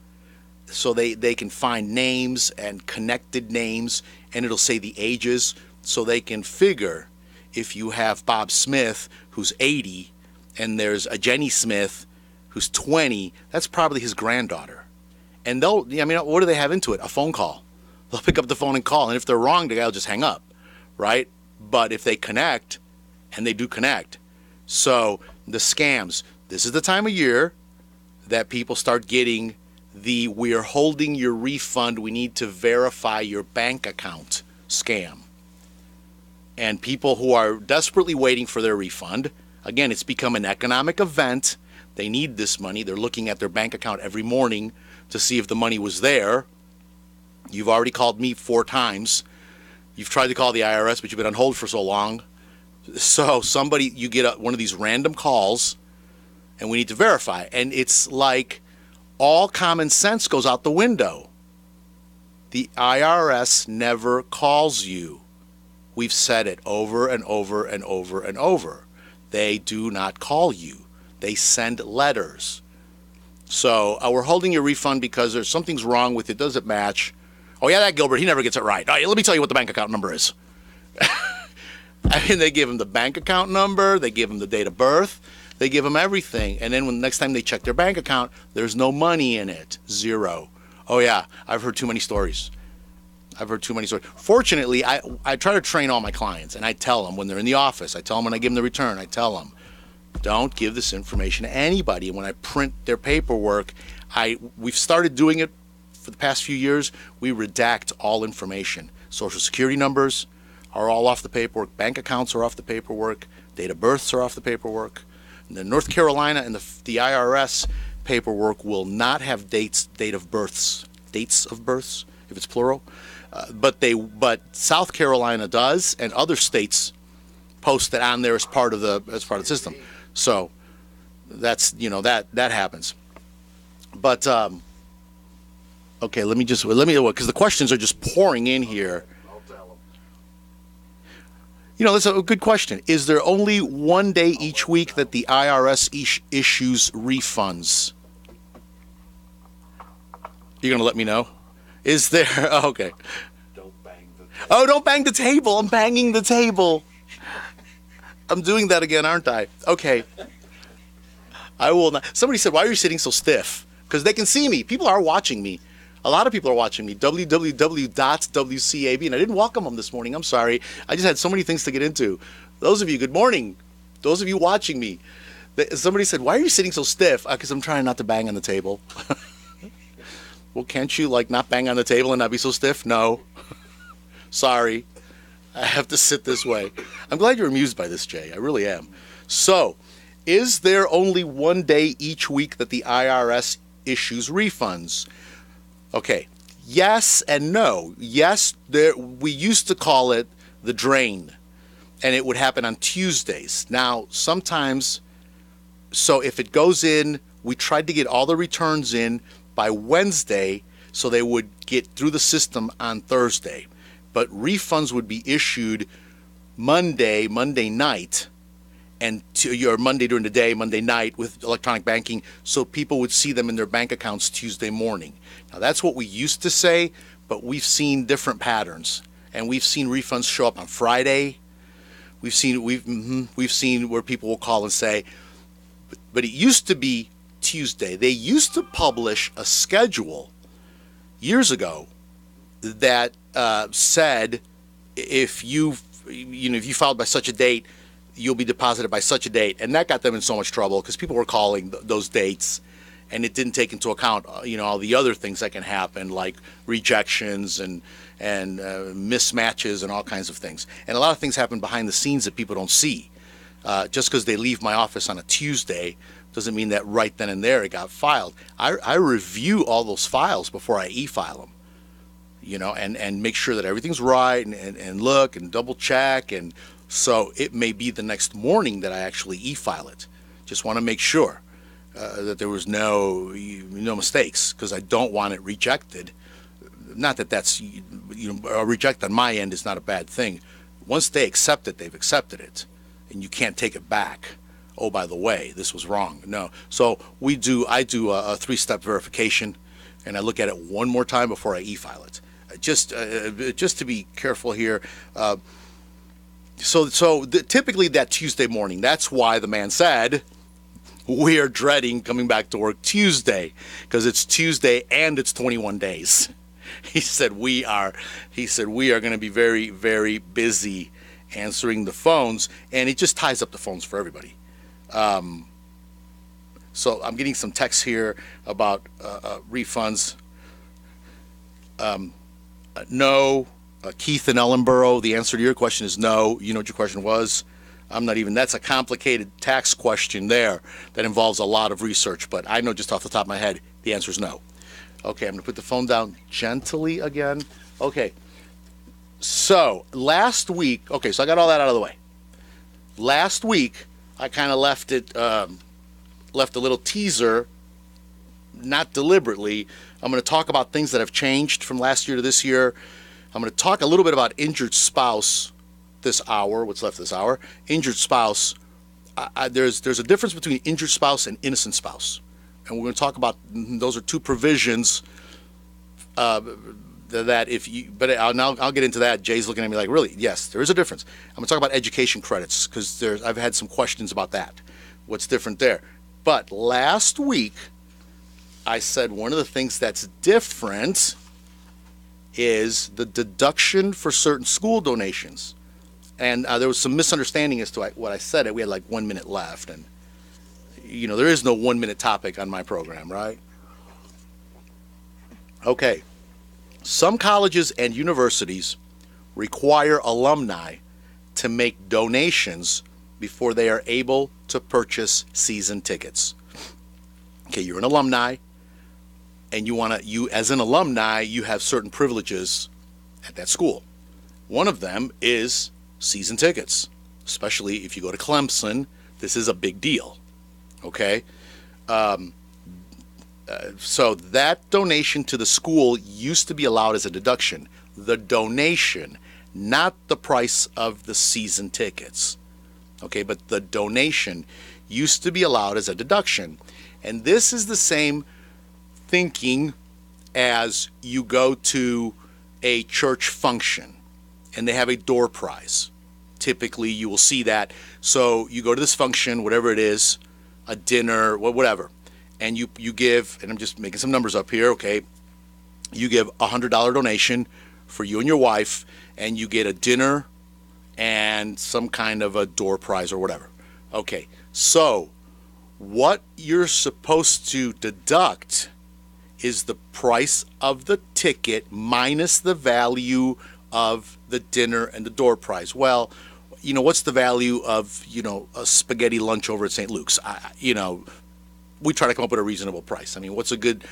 So they can find names and connected names, and it'll say the ages, so they can figure if you have Bob Smith, who's 80, and there's a Jenny Smith, who's 20, that's probably his granddaughter. And what do they have into it? A phone call. They'll pick up the phone and call, and if they're wrong, the guy will just hang up, right? But if they connect, and they do connect. So the scams, this is the time of year that people start getting the "we are holding your refund, we need to verify your bank account" scam. And people who are desperately waiting for their refund, again, it's become an economic event. They need this money. They're looking at their bank account every morning to see if the money was there. You've already called me 4 times. You've tried to call the IRS, but you've been on hold for so long. So you get one of these random calls, and we need to verify. And it's like all common sense goes out the window. The IRS never calls you. We've said it over and over and over and over. They do not call you. They send letters. So we're holding your refund because there's something's wrong with it. Does it match? Oh, yeah, that Gilbert, he never gets it right. All right, let me tell you what the bank account number is. I mean, they give him the bank account number. They give him the date of birth. They give him everything. And then when the next time they check their bank account, there's no money in it. 0. Oh, yeah, I've heard too many stories. Fortunately, I try to train all my clients, and I tell them when they're in the office. I tell them when I give them the return. I tell them, don't give this information to anybody. And when I print their paperwork, we've started doing it for the past few years. We redact all information. Social Security numbers are all off the paperwork. Bank accounts are off the paperwork. Date of births are off the paperwork. And the North Carolina and the IRS paperwork will not have dates of births, if it's plural. But South Carolina does, and other states post that on there as part of the system. So that's that happens. But okay, let me because the questions are just pouring in here. That's a good question. Is there only one day each week that the IRS issues refunds? You're going to let me know? Is there? Oh, okay. Don't bang the table. I'm banging the table. I'm doing that again, aren't I? Okay. I will not. Somebody said, why are you sitting so stiff? Because they can see me. People are watching me. A lot of people are watching me. www.WCAB. And I didn't welcome them this morning. I'm sorry. I just had so many things to get into. Those of you, good morning. Those of you watching me. Somebody said, why are you sitting so stiff? Because I'm trying not to bang on the table. Well, can't you not bang on the table and not be so stiff? No. Sorry. I have to sit this way. I'm glad you're amused by this, Jay. I really am. So, is there only one day each week that the IRS issues refunds? Okay. Yes and no. Yes, we used to call it the drain, and it would happen on Tuesdays. Now, sometimes, so if it goes in, we tried to get all the returns in by Wednesday, so they would get through the system on Thursday. But refunds would be issued Monday night, and your Monday during the day, Monday night with electronic banking, so people would see them in their bank accounts Tuesday morning. Now that's what we used to say, but we've seen different patterns, and we've seen refunds show up on Friday. We've seen where people will call and say, but it used to be Tuesday. They used to publish a schedule years ago that said if you filed by such a date, you'll be deposited by such a date, and that got them in so much trouble because people were calling those dates, and it didn't take into account all the other things that can happen like rejections and mismatches and all kinds of things. And a lot of things happen behind the scenes that people don't see. Just because they leave my office on a Tuesday doesn't mean that right then and there it got filed. I review all those files before I e-file them, and make sure that everything's right and look and double check. And so it may be the next morning that I actually e-file it. Just want to make sure that there was no mistakes, because I don't want it rejected. Not that that's, a reject on my end is not a bad thing. Once they accept it, they've accepted it, and you can't take it back. Oh, by the way, this was wrong. No. So I do a 3-step verification, and I look at it one more time before I e-file it. Just to be careful here. Typically that Tuesday morning, that's why the man said, we are dreading coming back to work Tuesday, because it's Tuesday and it's 21 days. He said we are going to be very, very busy answering the phones, and it just ties up the phones for everybody. So I'm getting some texts here about refunds. No. Keith in Ellenboro, the answer to your question is no. You know what your question was? That's a complicated tax question there that involves a lot of research, but I know just off the top of my head, the answer is no. Okay, I'm going to put the phone down gently again. Okay, so last week, so I got all that out of the way. Last week, I kind of left a little teaser, not deliberately. I'm going to talk about things that have changed from last year to this year. I'm going to talk a little bit about injured spouse this hour, what's left of this hour. Injured spouse, there's a difference between injured spouse and innocent spouse. And we're going to talk about, those are two provisions that if you, but I'll get into that. Jay's looking at me like, really? Yes, there is a difference. I'm going to talk about education credits because I've had some questions about that. What's different there? But last week, I said one of the things that's different is the deduction for certain school donations. And there was some misunderstanding as to what I said. We had like 1 minute left. And, there is no 1 minute topic on my program, right? Okay. Some colleges and universities require alumni to make donations before they are able to purchase season tickets. Okay, you're an alumni, and you as an alumni, you have certain privileges at that school. One of them is season tickets, especially if you go to Clemson. This is a big deal. Okay, so that donation to the school used to be allowed as a deduction. The donation, not the price of the season tickets. Okay, but the donation used to be allowed as a deduction. And this is the same thinking as you go to a church function and they have a door prize. Typically, you will see that. So you go to this function, whatever it is, a dinner, whatever, and you give, and I'm just making some numbers up here, okay, you give a $100 donation for you and your wife, and you get a dinner and some kind of a door prize or whatever. Okay, so what you're supposed to deduct is the price of the ticket minus the value of the dinner and the door prize. Well, what's the value of, a spaghetti lunch over at St. Luke's? We try to come up with a reasonable price. I mean, what's a good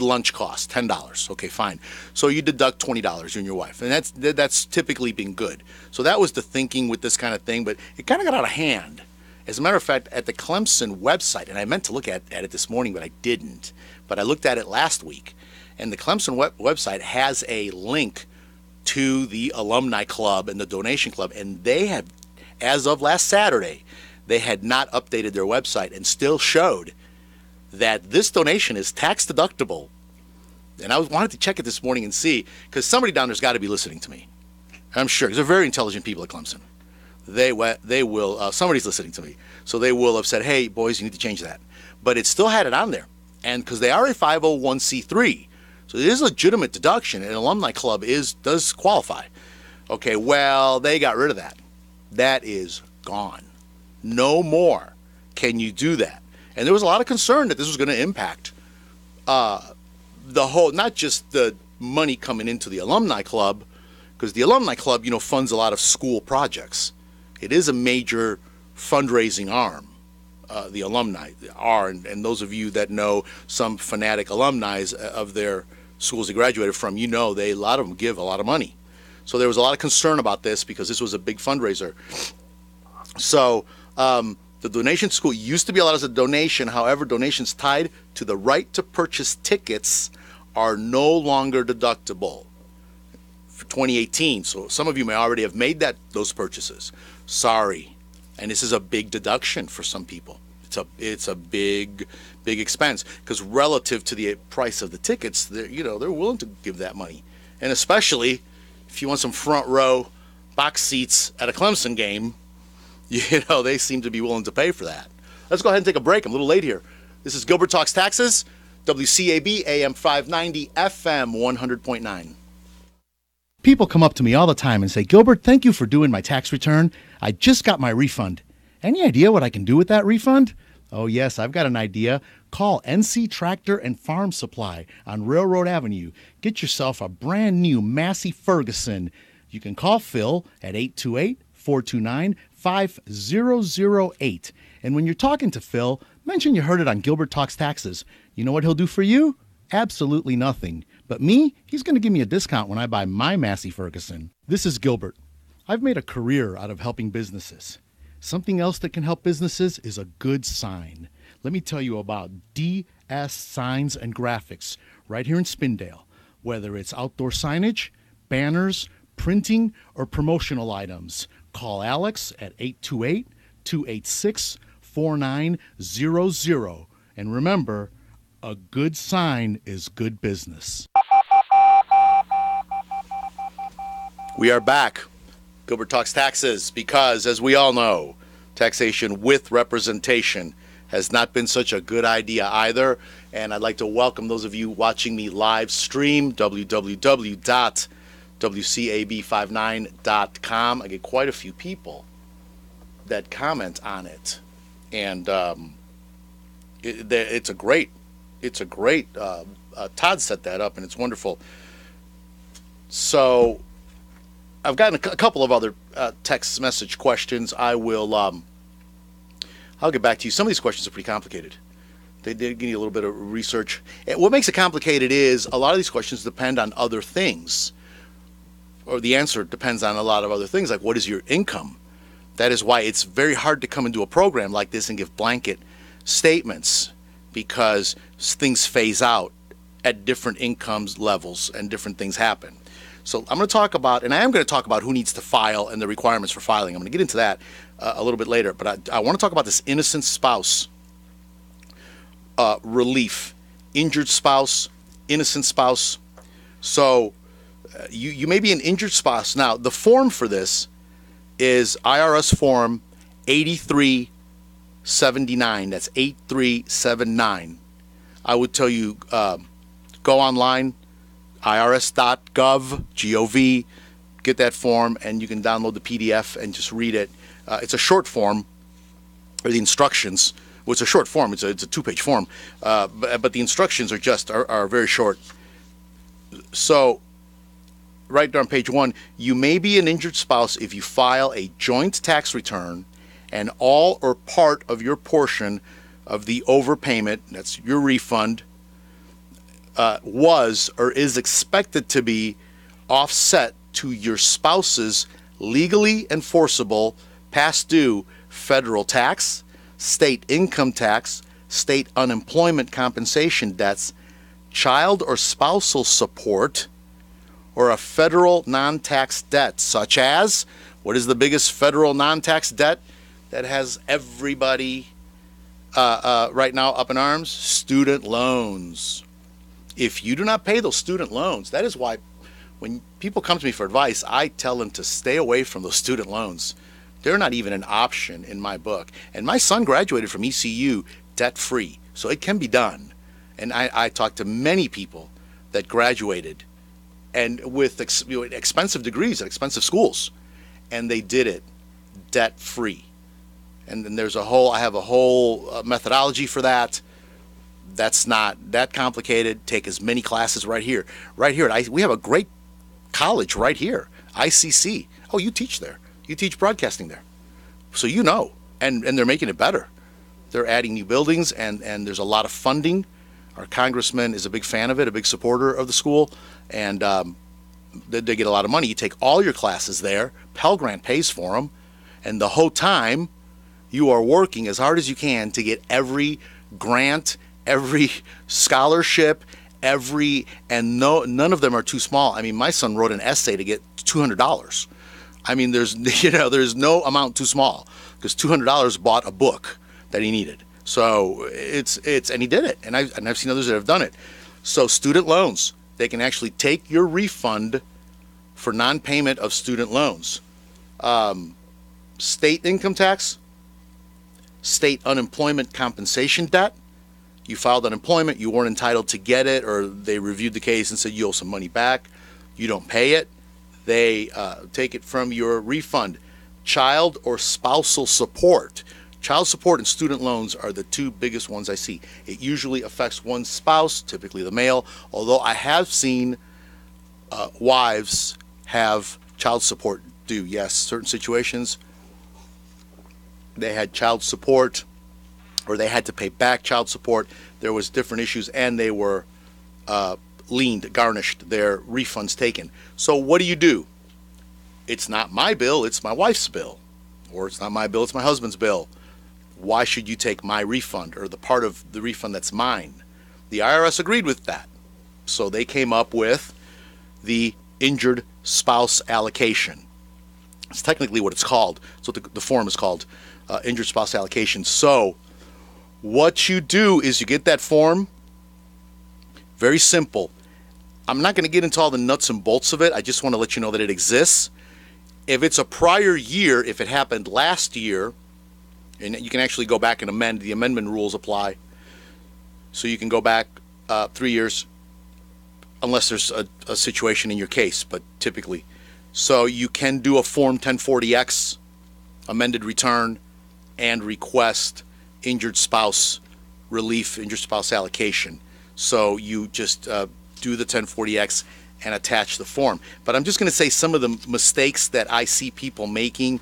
lunch cost? $10. Okay, fine. So you deduct $20, you and your wife, and that's typically been good. So that was the thinking with this kind of thing, but it kind of got out of hand. As a matter of fact, at the Clemson website, and I meant to look at it this morning, but I didn't. But I looked at it last week, and the Clemson website has a link to the alumni club and the donation club, and they have, as of last Saturday, they had not updated their website and still showed that this donation is tax deductible. And I wanted to check it this morning and see, because somebody down there's got to be listening to me. I'm sure, because they're very intelligent people at Clemson. They will, somebody's listening to me, so they will have said, hey, boys, you need to change that. But it still had it on there, and because they are a 501c3, so it is a legitimate deduction, and an alumni club does qualify. Okay, well, they got rid of that. That is gone. No more can you do that. And there was a lot of concern that this was going to impact the whole, not just the money coming into the alumni club, because the alumni club, funds a lot of school projects. It is a major fundraising arm, the alumni are, and those of you that know some fanatic alumni of their schools they graduated from, a lot of them give a lot of money. So there was a lot of concern about this because this was a big fundraiser. So the donation school used to be allowed as a donation. However, donations tied to the right to purchase tickets are no longer deductible for 2018. So some of you may already have made those purchases. Sorry. And this is a big deduction for some people. It's a big expense because relative to the price of the tickets, they're willing to give that money. And especially if you want some front row box seats at a Clemson game, they seem to be willing to pay for that. Let's go ahead and take a break. I'm a little late here. This is Gilbert Talks Taxes, WCAB AM 590, FM 100.9. People come up to me all the time and say, Gilbert, thank you for doing my tax return. I just got my refund. Any idea what I can do with that refund? Oh, yes, I've got an idea. Call NC Tractor and Farm Supply on Railroad Avenue. Get yourself a brand new Massey Ferguson. You can call Phil at 828-429-5008. And when you're talking to Phil, mention you heard it on Gilbert Talks Taxes. You know what he'll do for you? Absolutely nothing. But me, he's going to give me a discount when I buy my Massey Ferguson. This is Gilbert. I've made a career out of helping businesses. Something else that can help businesses is a good sign. Let me tell you about DS Signs and Graphics right here in Spindale. Whether it's outdoor signage, banners, printing, or promotional items, call Alex at 828-286-4900. And remember, a good sign is good business. We are back. Gilbert Talks Taxes, because, as we all know, taxation with representation has not been such a good idea either. And I'd like to welcome those of you watching me live stream, www.wcab59.com. I get quite a few people that comment on it. And it's a great, Todd set that up, and it's wonderful. So I've gotten a couple of other text message questions. I'll get back to you. Some of these questions are pretty complicated. They did give you a little bit of research. And what makes it complicated is a lot of these questions depend on other things, or the answer depends on a lot of other things, like what is your income? That is why it's very hard to come into a program like this and give blanket statements, because things phase out at different incomes levels and different things happen. So I'm going to talk about, and I am going to talk about who needs to file and the requirements for filing. I'm going to get into that a little bit later, but I want to talk about this innocent spouse relief, injured spouse, innocent spouse. So you may be an injured spouse. Now, the form for this is IRS Form 8379. That's 8379. I would tell you, go online, irs.gov, G-O-V, get that form, and you can download the PDF and just read it. It's a short form, or the instructions. Well, it's a short form. It's a 2-page form, but the instructions are very short. So, right there on page 1, you may be an injured spouse if you file a joint tax return and all or part of your portion of the overpayment, that's your refund, was or is expected to be offset to your spouse's legally enforceable past due federal tax, state income tax, state unemployment compensation debts, child or spousal support, or a federal non-tax debt, such as, what is the biggest federal non-tax debt that has everybody right now up in arms? Student loans. If you do not pay those student loans, that is why when people come to me for advice, I tell them to stay away from those student loans. They're not even an option in my book. And my son graduated from ECU debt-free, so it can be done. And I talked to many people that graduated and with expensive degrees at expensive schools, and they did it debt-free. And then I have a whole methodology for that. That's not that complicated. Take as many classes right here. Right here, we have a great college right here, ICC. Oh, you teach there. You teach broadcasting there. So you know, and they're making it better. They're adding new buildings, and there's a lot of funding. Our congressman is a big fan of it, a big supporter of the school, and they get a lot of money. You take all your classes there. Pell Grant pays for them, and the whole time you are working as hard as you can to get every grant, every scholarship, and none of them are too small. I mean, my son wrote an essay to get $200. I mean, there's no amount too small, because $200 bought a book that he needed. So and he did it, and I've seen others that have done it. So student loans, they can actually take your refund for non-payment of student loans. State income tax, state unemployment compensation debt. You filed unemployment, you weren't entitled to get it, or they reviewed the case and said you owe some money back. You don't pay it. They take it from your refund. Child or spousal support. Child support and student loans are the two biggest ones I see. It usually affects one spouse, typically the male, although I have seen wives have child support due. Yes, certain situations they had child support or they had to pay back child support. There was different issues, and they were leaned, garnished, their refunds taken. So what do? It's not my bill, it's my wife's bill. Or it's not my bill, it's my husband's bill. Why should you take my refund or the part of the refund that's mine? The IRS agreed with that. So they came up with the injured spouse allocation. It's technically what it's called. So the form is called injured spouse allocation. So what you do is you get that form. Very simple. I'm not going to get into all the nuts and bolts of it. I just want to let you know that it exists. If it's a prior year, if it happened last year, and you can actually go back and amend, the amendment rules apply. So you can go back 3 years, unless there's a situation in your case, but typically. So you can do a Form 1040X, amended return, and request injured spouse relief, injured spouse allocation. So you just do the 1040X and attach the form. But I'm just going to say some of the mistakes that I see people making,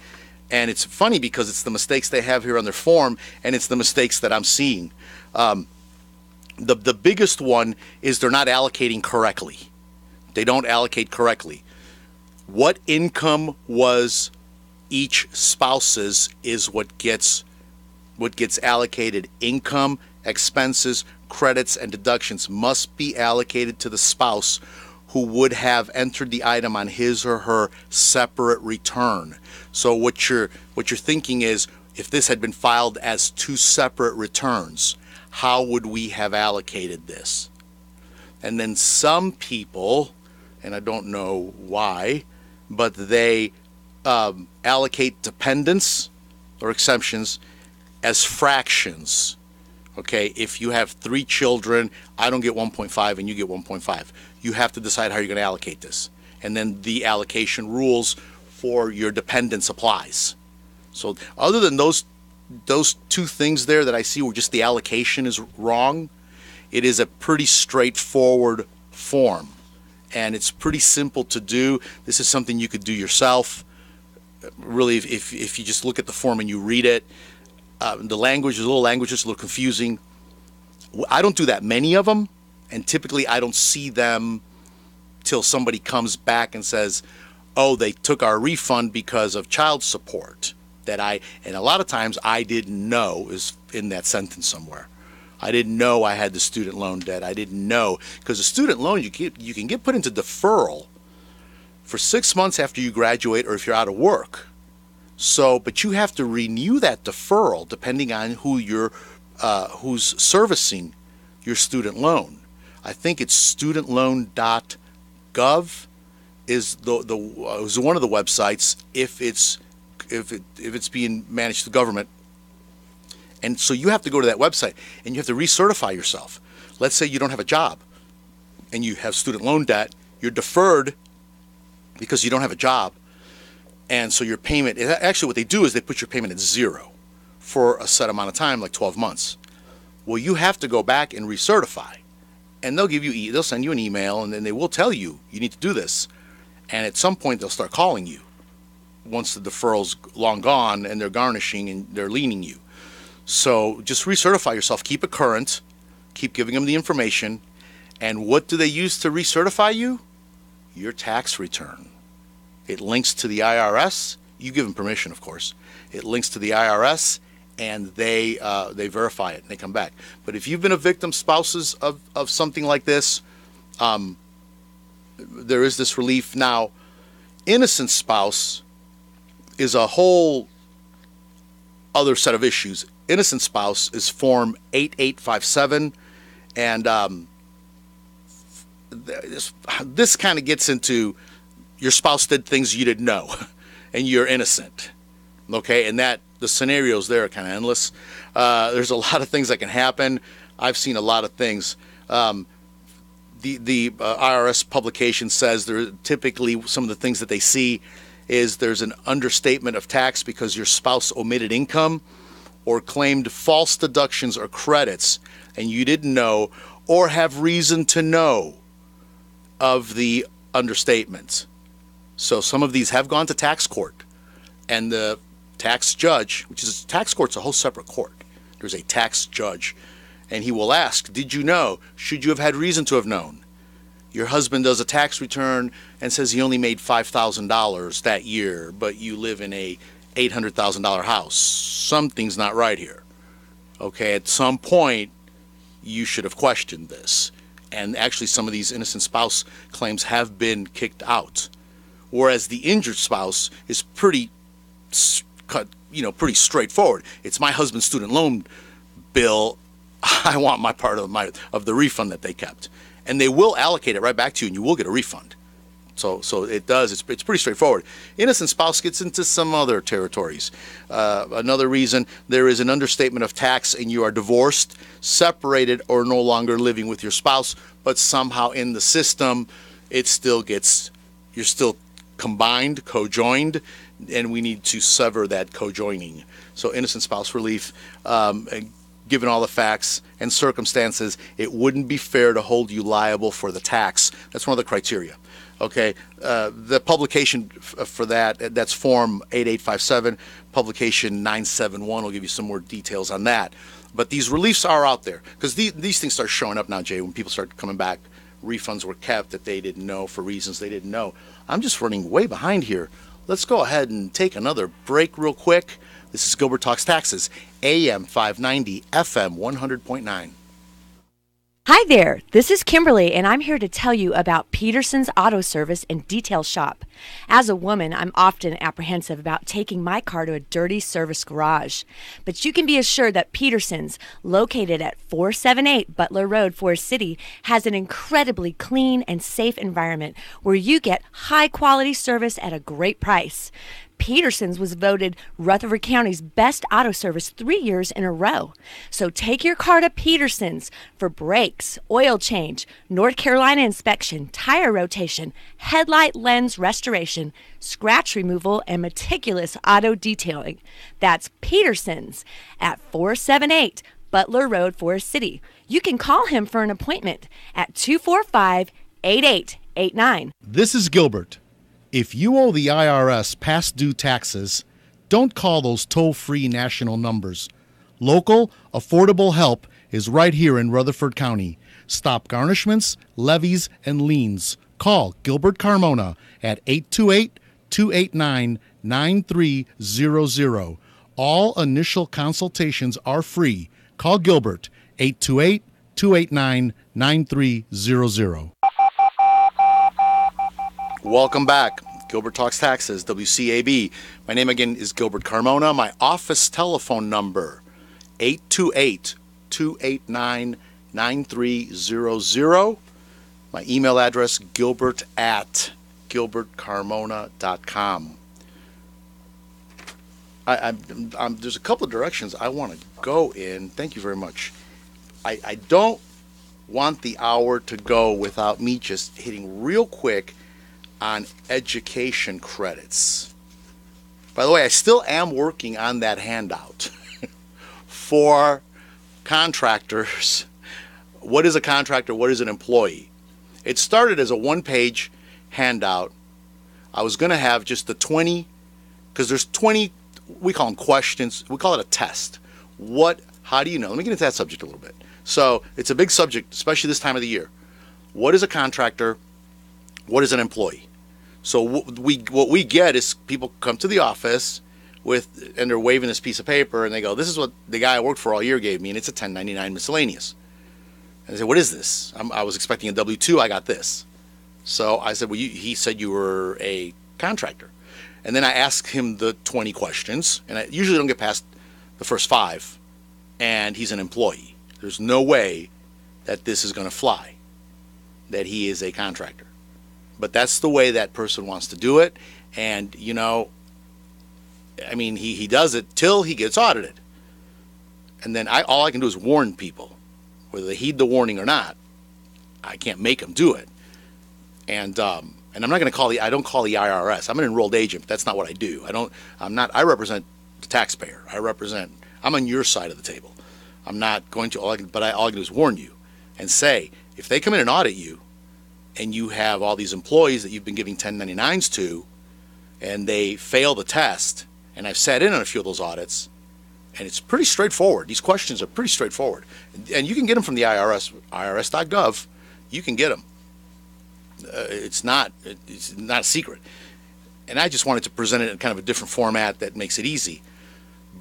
and it's funny because it's the mistakes they have here on their form, and it's the mistakes that I'm seeing. The biggest one is they're not allocating correctly. They don't allocate correctly. What income was each spouse's is what gets allocated. Income, expenses, credits, and deductions must be allocated to the spouse who would have entered the item on his or her separate return. So what you're thinking is, if this had been filed as two separate returns, how would we have allocated this? And then some people, and I don't know why, but they allocate dependents or exemptions as fractions. Okay, if you have 3 children, I don't get 1.5 and you get 1.5. You have to decide how you're going to allocate this. And then the allocation rules for your dependents applies. So other than those two things there that I see where just the allocation is wrong, it is a pretty straightforward form. And it's pretty simple to do. This is something you could do yourself. Really, if you just look at the form and you read it, the language is a little confusing. I don't do that many of them, and typically I don't see them till somebody comes back and says, oh, they took our refund because of child support. And a lot of times I didn't know is in that sentence somewhere. I didn't know I had the student loan debt. I didn't know, because the student loan, you can get put into deferral for 6 months after you graduate or if you're out of work. So, but you have to renew that deferral depending on who's servicing your student loan. I think it's studentloan.gov is is one of the websites if it's being managed through government. And so you have to go to that website and you have to recertify yourself. Let's say you don't have a job and you have student loan debt. You're deferred because you don't have a job. And so your payment, actually what they do is they put your payment at zero for a set amount of time, like 12 months. Well, you have to go back and recertify. And they'll send you an email, and then they will tell you need to do this. And at some point they'll start calling you once the deferral's long gone and they're garnishing and they're leaning you. So just recertify yourself, keep it current, keep giving them the information. And what do they use to recertify you? Your tax return. It links to the IRS. You give them permission, of course. It links to the IRS, and they verify it, and they come back. But if you've been a victim, spouses of something like this, there is this relief. Now, innocent spouse is a whole other set of issues. Innocent spouse is Form 8857, and this kind of gets into your spouse did things you didn't know, and you're innocent, okay? And the scenarios there are kind of endless. There's a lot of things that can happen. I've seen a lot of things. The IRS publication says there typically some of the things that they see is there's an understatement of tax because your spouse omitted income, or claimed false deductions or credits and you didn't know or have reason to know of the understatement. So some of these have gone to tax court, and the tax judge, which is tax court's a whole separate court. There's a tax judge, and he will ask, did you know? Should you have had reason to have known? Your husband does a tax return and says he only made $5,000 that year, but you live in a $800,000 house. Something's not right here. Okay, at some point, you should have questioned this. And actually, some of these innocent spouse claims have been kicked out. Whereas the injured spouse is pretty straightforward. It's my husband's student loan bill. I want my part of the refund that they kept. And they will allocate it right back to you, and you will get a refund. So it does. It's pretty straightforward. Innocent spouse gets into some other territories. Another reason, there is an understatement of tax and you are divorced, separated, or no longer living with your spouse, but somehow in the system, you're still combined, co-joined, and we need to sever that co-joining. So innocent spouse relief, given all the facts and circumstances, it wouldn't be fair to hold you liable for the tax. That's one of the criteria. Okay, the publication for that's Form 8857, Publication 971 will give you some more details on that. But these reliefs are out there, because these things start showing up now, Jay, when people start coming back. Refunds were kept that they didn't know for reasons they didn't know. I'm just running way behind here. Let's go ahead and take another break real quick. This is Gilbert Talks Taxes, AM 590, FM 100.9. Hi there, this is Kimberly, and I'm here to tell you about Peterson's Auto Service and Detail Shop. As a woman, I'm often apprehensive about taking my car to a dirty service garage. But you can be assured that Peterson's, located at 478 Butler Road, Forest City, has an incredibly clean and safe environment where you get high-quality service at a great price. Peterson's was voted Rutherford County's best auto service 3 years in a row. So take your car to Peterson's for brakes, oil change, North Carolina inspection, tire rotation, headlight lens restoration, scratch removal, and meticulous auto detailing. That's Peterson's at 478 Butler Road, Forest City. You can call him for an appointment at 245-8889. This is Gilbert. If you owe the IRS past due taxes, don't call those toll-free national numbers. Local, affordable help is right here in Rutherford County. Stop garnishments, levies, and liens. Call Gilbert Carmona at 828-289-9300. All initial consultations are free. Call Gilbert, 828-289-9300. Welcome back. Gilbert Talks Taxes, WCAB. My name again is Gilbert Carmona. My office telephone number, 828-289-9300. My email address, gilbert@gilbertcarmona.com. There's a couple of directions I want to go in. Thank you very much. I don't want the hour to go without me just hitting real quick on education credits. By the way, I still am working on that handout for contractors. What is a contractor? What is an employee? It started as a one-page handout. I was going to have just the 20, because there's 20, we call them questions. We call it a test. How do you know? Let me get into that subject a little bit. So it's a big subject, especially this time of the year. What is a contractor? What is an employee? So what we get is people come to the office and they're waving this piece of paper and they go, this is what the guy I worked for all year gave me, and it's a 1099 miscellaneous. And I said, what is this? I was expecting a W-2, I got this. So I said, well, he said you were a contractor. And then I asked him the 20 questions, and I usually don't get past the first 5, and he's an employee. There's no way that this is going to fly, that he is a contractor. But that's the way that person wants to do it. And, he does it till he gets audited. And then all I can do is warn people. Whether they heed the warning or not, I can't make them do it. And I'm not going to I don't call the IRS. I'm an enrolled agent, but that's not what I do. I represent the taxpayer. I'm on your side of the table. I'm not going to, all I can do is warn you and say, if they come in and audit you and you have all these employees that you've been giving 1099s to and they fail the test, and I've sat in on a few of those audits, and it's pretty straightforward. These questions are pretty straightforward. And you can get them from the IRS, irs.gov. You can get them. It's not a secret. And I just wanted to present it in kind of a different format that makes it easy.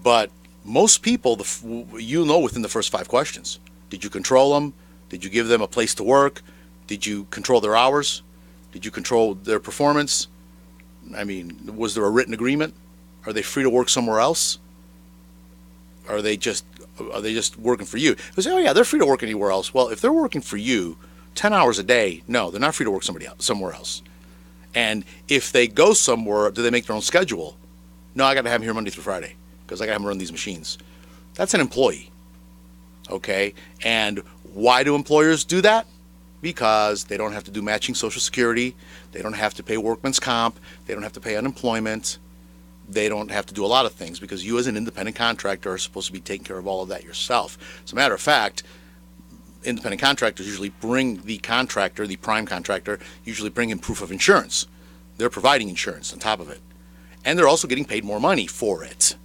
But most people, within the first 5 questions. Did you control them? Did you give them a place to work? Did you control their hours? Did you control their performance? I mean, was there a written agreement? Are they free to work somewhere else? Are they just working for you? They say, oh yeah, they're free to work anywhere else. Well, if they're working for you 10 hours a day, no, they're not free to work somewhere else. And if they go somewhere, do they make their own schedule? No, I got to have them here Monday through Friday because I got to have them run these machines. That's an employee. Okay? And why do employers do that? Because they don't have to do matching Social Security. They don't have to pay workman's comp. They don't have to pay unemployment. They don't have to do a lot of things because you as an independent contractor are supposed to be taking care of all of that yourself. As a matter of fact, independent contractors usually bring the contractor, the prime contractor, usually bring in proof of insurance. They're providing insurance on top of it. And they're also getting paid more money for it,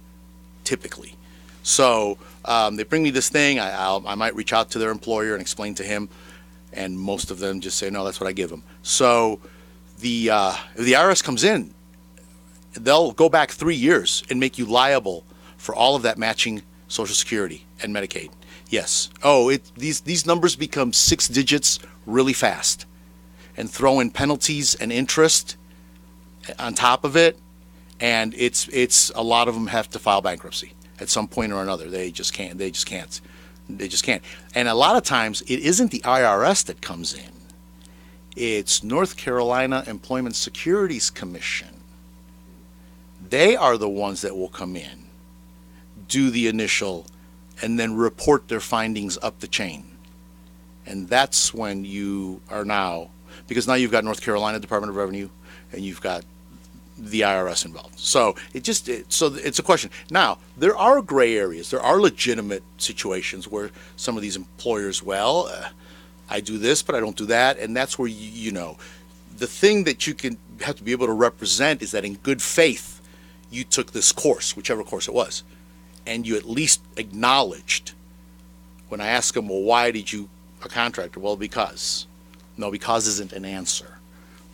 typically. So they bring me this thing. I might reach out to their employer and explain to him, and most of them just say, no, that's what I give them. So if the IRS comes in, they'll go back 3 years and make you liable for all of that matching Social Security and Medicaid. Yes. Oh, these numbers become 6 digits really fast, and throw in penalties and interest on top of it, and it's a lot of them have to file bankruptcy at some point or another. They just can't. And a lot of times it isn't the IRS that comes in. It's North Carolina Employment Securities Commission. They are the ones that will come in, do the initial, and then report their findings up the chain. And that's when you are now, because now you've got North Carolina Department of Revenue and you've got the IRS involved. So it's a question. Now, there are gray areas. There are legitimate situations where some of these employers, I do this, but I don't do that. And that's where, the thing that you have to be able to represent is that in good faith, you took this course, whichever course it was, and you at least acknowledged. When I ask them, well, why did you a contractor? Well, because. No, because isn't an answer.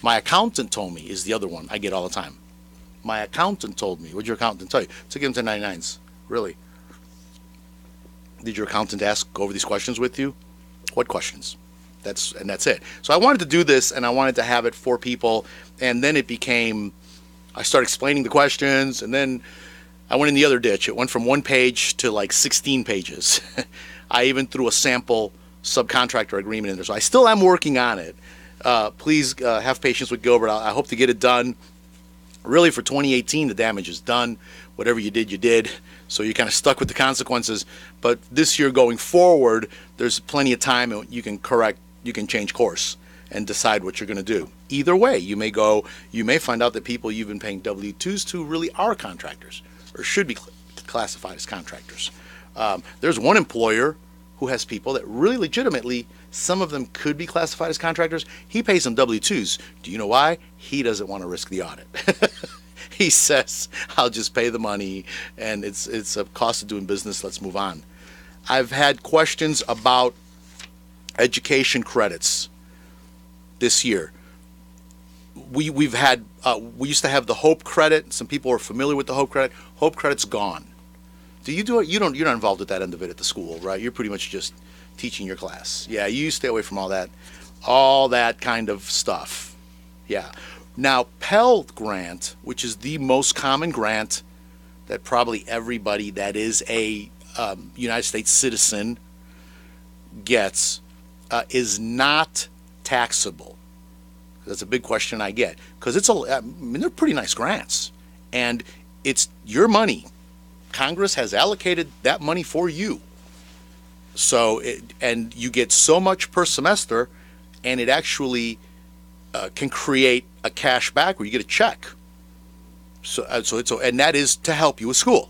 My accountant told me is the other one I get all the time. My accountant told me. What'd your accountant tell you? To give them 1099s. Really? Did your accountant go over these questions with you? What questions? That's it. So I wanted to do this, and I wanted to have it for people, and then it became, I started explaining the questions, and then I went in the other ditch. It went from 1 page to like 16 pages. I even threw a sample subcontractor agreement in there. So I still am working on it. Please have patience with Gilbert. I hope to get it done. Really, for 2018, the damage is done. Whatever you did, you did. So you're kind of stuck with the consequences. But this year going forward, there's plenty of time, and you can change course and decide what you're going to do. Either way, you may find out that people you've been paying W-2s to really are contractors or should be classified as contractors. There's one employer who has people that really legitimately, some of them could be classified as contractors. He pays them W-2s. Do you know why? He doesn't want to risk the audit. He says, I'll just pay the money, and it's a cost of doing business. Let's move on. I've had questions about education credits this year. We used to have the Hope credit. Some people are familiar with the Hope credit. Hope credit's gone. Do you do it? You're not involved at that end of it at the school, right? You're pretty much just teaching your class. Yeah, you stay away from all that kind of stuff. Yeah. Now, Pell Grant, which is the most common grant that probably everybody that is a United States citizen gets, is not taxable. That's a big question I get, because they're pretty nice grants, and it's your money. Congress has allocated that money for you. So, and you get so much per semester, and it actually can create a cash back where you get a check. And that is to help you with school.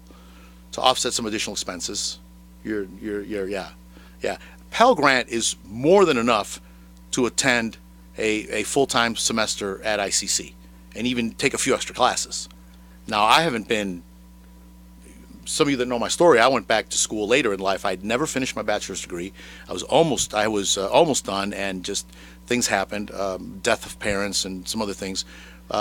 to offset some additional expenses. Yeah. Pell Grant is more than enough to attend a full-time semester at ICC and even take a few extra classes. Now, I haven't been, some of you that know my story, I went back to school later in life. I'd never finished my bachelor's degree. I was almost done, and just things happened, death of parents and some other things.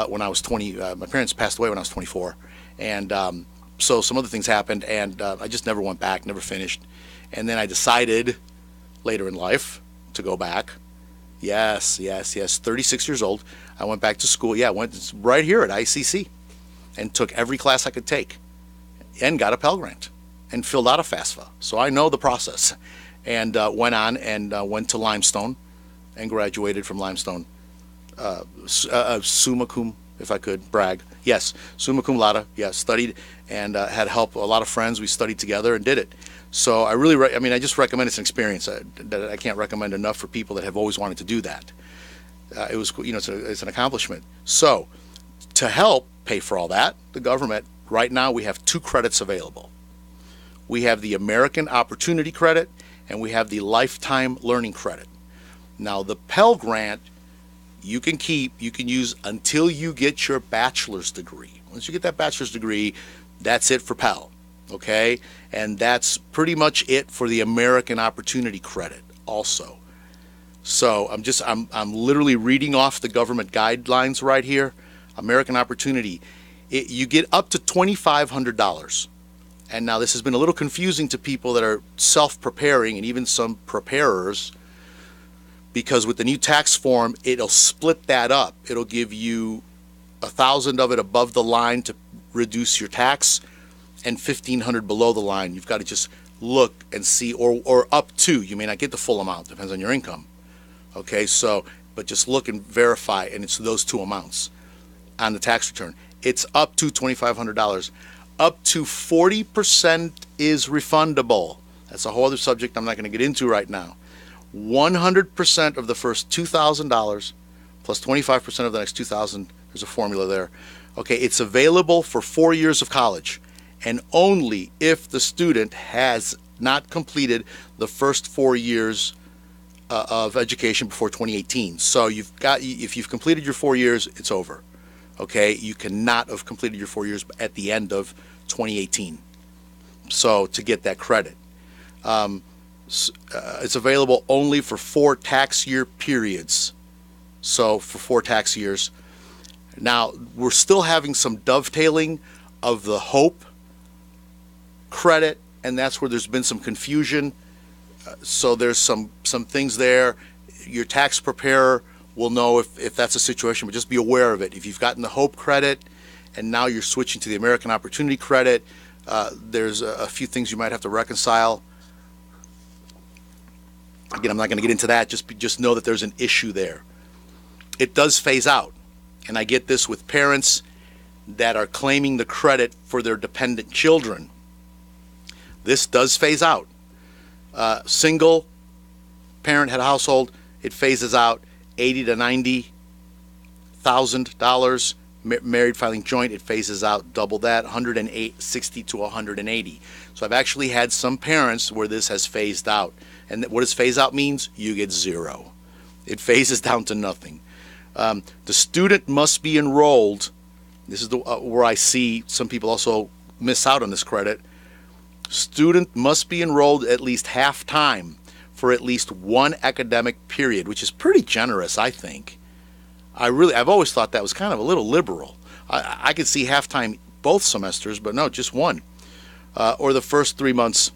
When I was 20, my parents passed away when I was 24, and so some other things happened, and I just never went back, never finished. And then I decided later in life to go back. Yes, 36 years old. I went back to school. Yeah, I went right here at ICC and took every class I could take and got a Pell Grant and filled out a FAFSA. So I know the process. And went on and went to Limestone and graduated from Limestone. Summa cum, if I could brag. Yes, summa cum laude. Yeah, studied and had help. A lot of friends. We studied together and did it. So I really, I just recommend it's an experience that I can't recommend enough for people that have always wanted to do that. It was, it's an accomplishment. So to help pay for all that, the government, right now we have 2 credits available. We have the American Opportunity Credit and we have the Lifetime Learning Credit. Now the Pell Grant, you can use until you get your bachelor's degree. Once you get that bachelor's degree, that's it for Pell. Okay, and that's pretty much it for the American Opportunity Credit also. So I'm literally reading off the government guidelines right here. American Opportunity, you get up to $2,500. And now this has been a little confusing to people that are self-preparing and even some preparers, because with the new tax form, it'll split that up. It'll give you 1,000 of it above the line to reduce your tax, and 1,500 below the line. You've got to just look and see, or up to. You may not get the full amount, depends on your income. Okay, so, but just look and verify, and it's those 2 amounts on the tax return. It's up to $2,500. Up to 40% is refundable. That's a whole other subject I'm not going to get into right now. 100% of the first $2,000 plus 25% of the next $2,000. There's a formula there. Okay, it's available for 4 years of college, and only if the student has not completed the first 4 years of education before 2018. So if you've completed your 4 years, it's over. Okay, you cannot have completed your 4 years at the end of 2018. So to get that credit, it's available only for 4 tax year periods. So for 4 tax years. Now we're still having some dovetailing of the HOPE credit, and that's where there's been some confusion. So there's some things there. Your tax preparer will know if that's a situation, but just be aware of it. If you've gotten the HOPE credit and now you're switching to the American Opportunity Credit, there's a few things you might have to reconcile. Again, I'm not going to get into that. Just know that there's an issue there. It does phase out, and I get this with parents that are claiming the credit for their dependent children. This does phase out. Single parent head of household, it phases out. $80,000 to $90,000. Married filing joint, it phases out double that, $160 to $180. So I've actually had some parents where this has phased out. And what does phase out means? You get zero. It phases down to nothing. The student must be enrolled. This is where I see some people also miss out on this credit. Student must be enrolled at least half-time for at least 1 academic period, which is pretty generous, I think. I've always thought that was kind of a little liberal. I could see half-time both semesters, but no, just 1. Or the first 3 months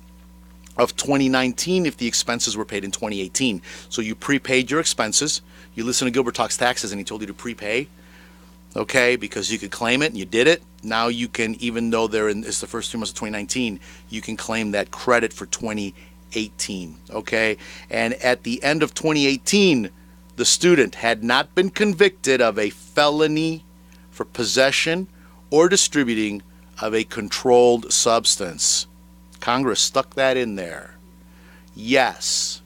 of 2019 if the expenses were paid in 2018. So you prepaid your expenses. You listen to Gilbert Talks Taxes and he told you to prepay, okay, because you could claim it and you did it. Now you can, even though it's the first 3 months of 2019, you can claim that credit for 2018, okay? And at the end of 2018, the student had not been convicted of a felony for possession or distributing of a controlled substance. Congress stuck that in there. Yes.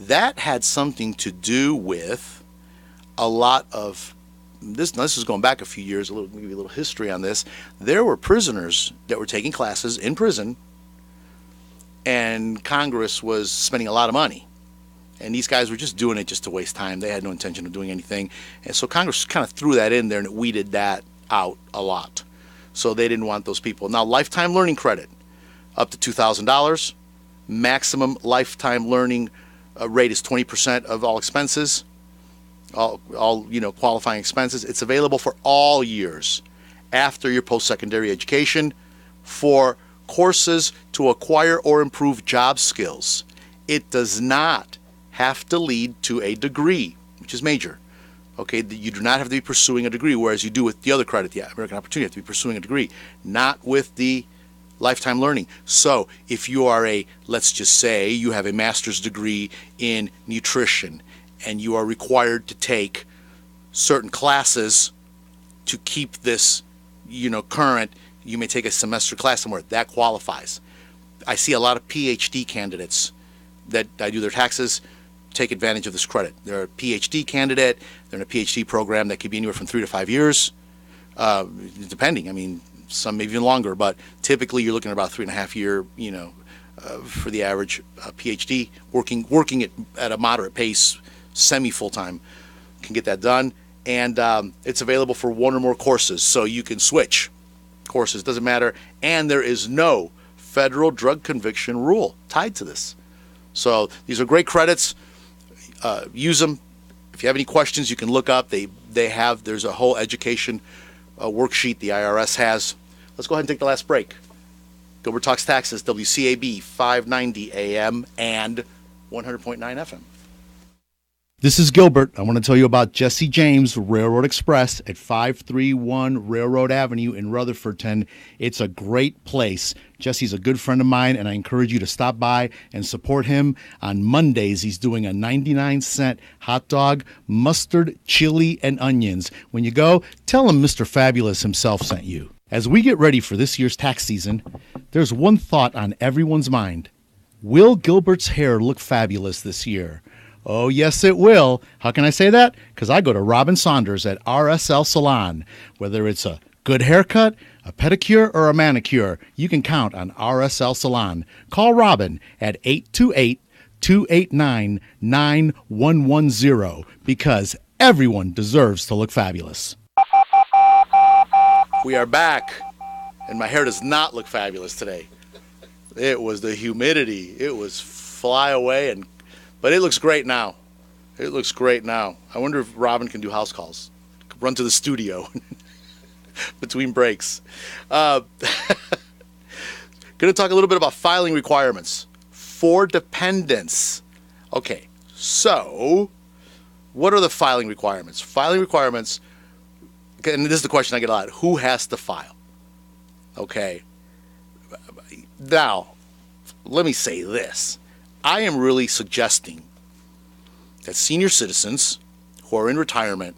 That had something to do with a lot of this is going back a few years, maybe a little history on this. There were prisoners that were taking classes in prison, and Congress was spending a lot of money. And these guys were just doing it just to waste time. They had no intention of doing anything. And so Congress kind of threw that in there, and it weeded that out a lot. So they didn't want those people. Now, lifetime learning credit, up to $2,000. Maximum lifetime learning rate is 20% of all expenses, all qualifying expenses. It's available for all years after your post-secondary education for courses to acquire or improve job skills. It does not have to lead to a degree, which is major. Okay, you do not have to be pursuing a degree, whereas you do with the other credit, the American Opportunity, you have to be pursuing a degree, not with the lifetime learning. So if you are let's just say you have a master's degree in nutrition and you are required to take certain classes to keep this, current, you may take a semester class somewhere. That qualifies. I see a lot of PhD candidates that I do their taxes take advantage of this credit. They're a PhD candidate. They're in a PhD program that could be anywhere from 3 to 5 years, depending. I mean, some maybe even longer, but typically you're looking at about 3.5 year, for the average PhD, working at a moderate pace, semi full-time, can get that done. And it's available for one or more courses, so you can switch courses, doesn't matter. And there is no federal drug conviction rule tied to this. So these are great credits. Use them. If you have any questions, you can look up. There's a whole education worksheet the IRS has. Let's go ahead and take the last break. Gilbert Talks Taxes, WCAB 590 AM and 100.9 FM. This is Gilbert. I want to tell you about Jesse James Railroad Express at 531 Railroad Avenue in Rutherfordton. It's a great place. Jesse's a good friend of mine, and I encourage you to stop by and support him. On Mondays, he's doing a 99-cent hot dog, mustard, chili, and onions. When you go, tell him Mr. Fabulous himself sent you. As we get ready for this year's tax season, there's one thought on everyone's mind. Will Gilbert's hair look fabulous this year? Oh, yes, it will. How can I say that? Because I go to Robin Saunders at RSL Salon. Whether it's a good haircut, a pedicure, or a manicure, you can count on RSL Salon. Call Robin at 828-289-9110 because everyone deserves to look fabulous. We are back, and my hair does not look fabulous today. It was the humidity. It was fly away, but it looks great now. It looks great now. I wonder if Robin can do house calls. Run to the studio between breaks. Going to talk a little bit about filing requirements for dependents. Okay, so what are the filing requirements? Filing requirements, and this is the question I get a lot, who has to file? Okay. Now, let me say this. I am really suggesting that senior citizens who are in retirement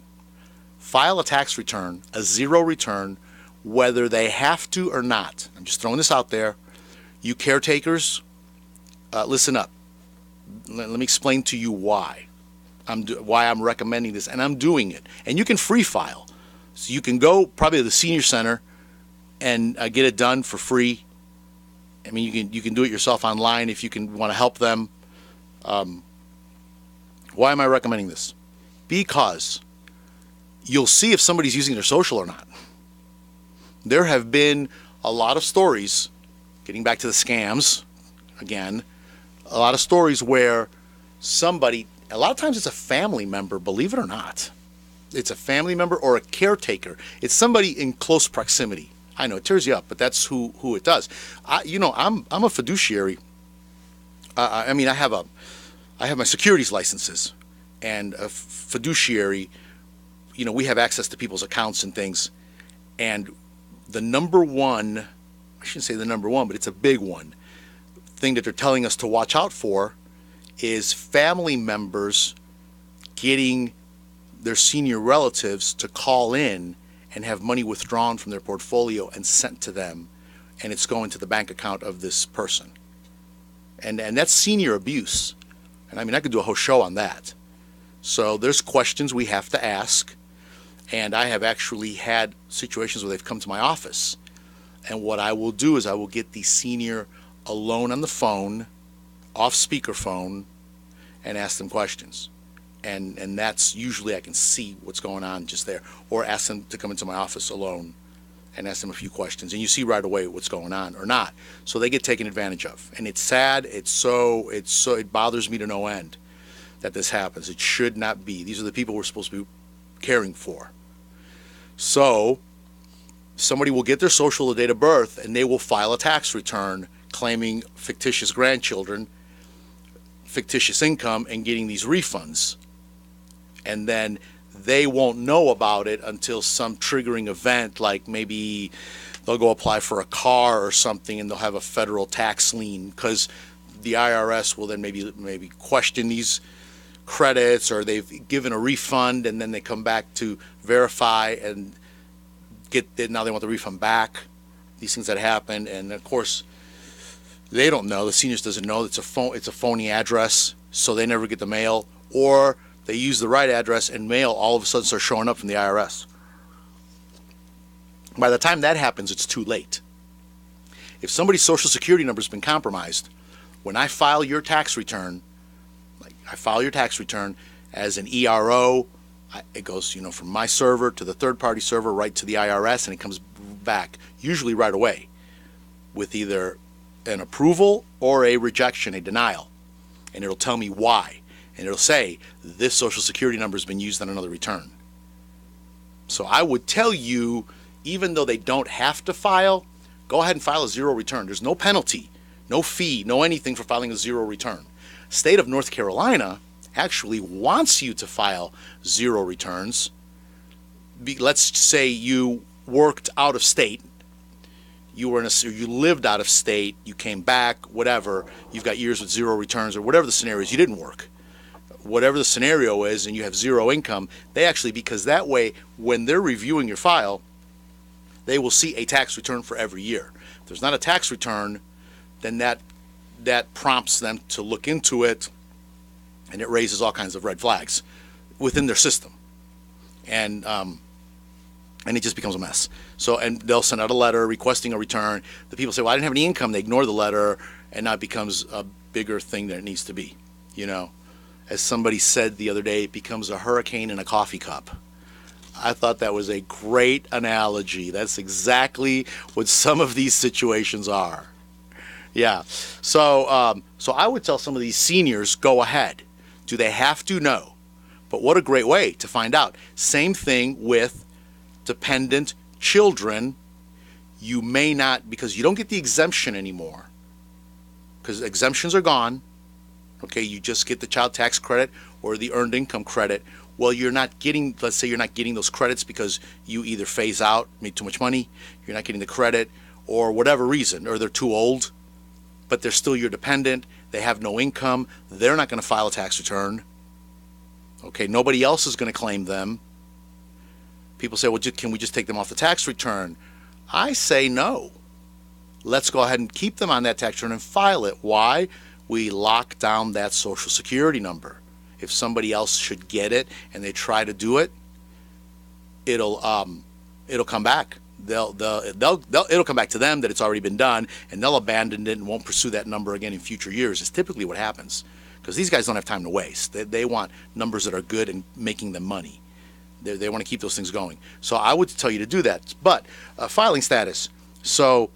file a tax return, a zero return, whether they have to or not. I'm just throwing this out there. You caretakers, listen up. Let me explain to you why I'm recommending this, and I'm doing it. And you can free file. So you can go probably to the senior center and get it done for free. I mean, you can do it yourself online if you want to help them. Why am I recommending this? Because you'll see if somebody's using their social or not. There have been a lot of stories, getting back to the scams again, a lot of stories where somebody, a lot of times it's a family member, believe it or not. It's a family member or a caretaker. It's somebody in close proximity. I know it tears you up, but that's who it does. I'm a fiduciary. I have my securities licenses, and a fiduciary. We have access to people's accounts and things. And the number one, I shouldn't say the number one, but it's a big one thing that they're telling us to watch out for is family members getting their senior relatives to call in and have money withdrawn from their portfolio and sent to them, and it's going to the bank account of this person. And that's senior abuse. And I mean, I could do a whole show on that. So there's questions we have to ask. And I have actually had situations where they've come to my office. And what I will do is I will get the senior alone on the phone, off speakerphone, and ask them questions. And that's usually I can see what's going on just there. Or ask them to come into my office alone and ask them a few questions. And you see right away what's going on or not. So they get taken advantage of. And it's sad. It bothers me to no end that this happens. It should not be. These are the people we're supposed to be caring for. So somebody will get their social date of birth and they will file a tax return claiming fictitious grandchildren, fictitious income, and getting these refunds. And then they won't know about it until some triggering event, like maybe they'll go apply for a car or something and they'll have a federal tax lien because the IRS will then maybe question these credits, or they've given a refund and then they come back to verify and now they want the refund back. These things that happen, and of course they don't know. The seniors doesn't know it's a phony address, so they never get the mail, or they use the right address and mail all of a sudden starts showing up from the IRS. By the time that happens, it's too late. If somebody's social security number has been compromised, when I file your tax return, as an ERO, it goes, from my server to the third-party server right to the IRS, and it comes back usually right away with either an approval or a rejection, a denial, and it'll tell me why. And it'll say, this social security number has been used on another return. So I would tell you, even though they don't have to file, go ahead and file a zero return. There's no penalty, no fee, no anything for filing a zero return. State of North Carolina actually wants you to file zero returns. Let's say you worked out of state. You lived out of state, you came back, whatever, you've got years with zero returns, or whatever the scenario is, you didn't work. Whatever the scenario is, and you have zero income, they actually, because that way, when they're reviewing your file, they will see a tax return for every year. If there's not a tax return, then that prompts them to look into it, and it raises all kinds of red flags within their system. And it just becomes a mess. So, and they'll send out a letter requesting a return. The people say, well, I didn't have any income. They ignore the letter, and now it becomes a bigger thing than it needs to be. As somebody said the other day, it becomes a hurricane in a coffee cup. I thought that was a great analogy. That's exactly what some of these situations are. Yeah. So I would tell some of these seniors, go ahead. Do they have to? No. But what a great way to find out. Same thing with dependent children. You may not, because you don't get the exemption anymore, because exemptions are gone. Okay, you just get the child tax credit or the earned income credit. Well, let's say you're not getting those credits because you either phase out, made too much money, you're not getting the credit, or whatever reason, or they're too old, but they're still your dependent, they have no income, they're not going to file a tax return. Okay, nobody else is going to claim them. People say, well, can we just take them off the tax return? I say no. Let's go ahead and keep them on that tax return and file it. Why? We lock down that social security number. If somebody else should get it and they try to do it, it'll come back. It'll come back to them that it's already been done, and they'll abandon it and won't pursue that number again in future years. It's typically what happens, because these guys don't have time to waste. They want numbers that are good and making them money. They want to keep those things going. So I would tell you to do that. But filing status. So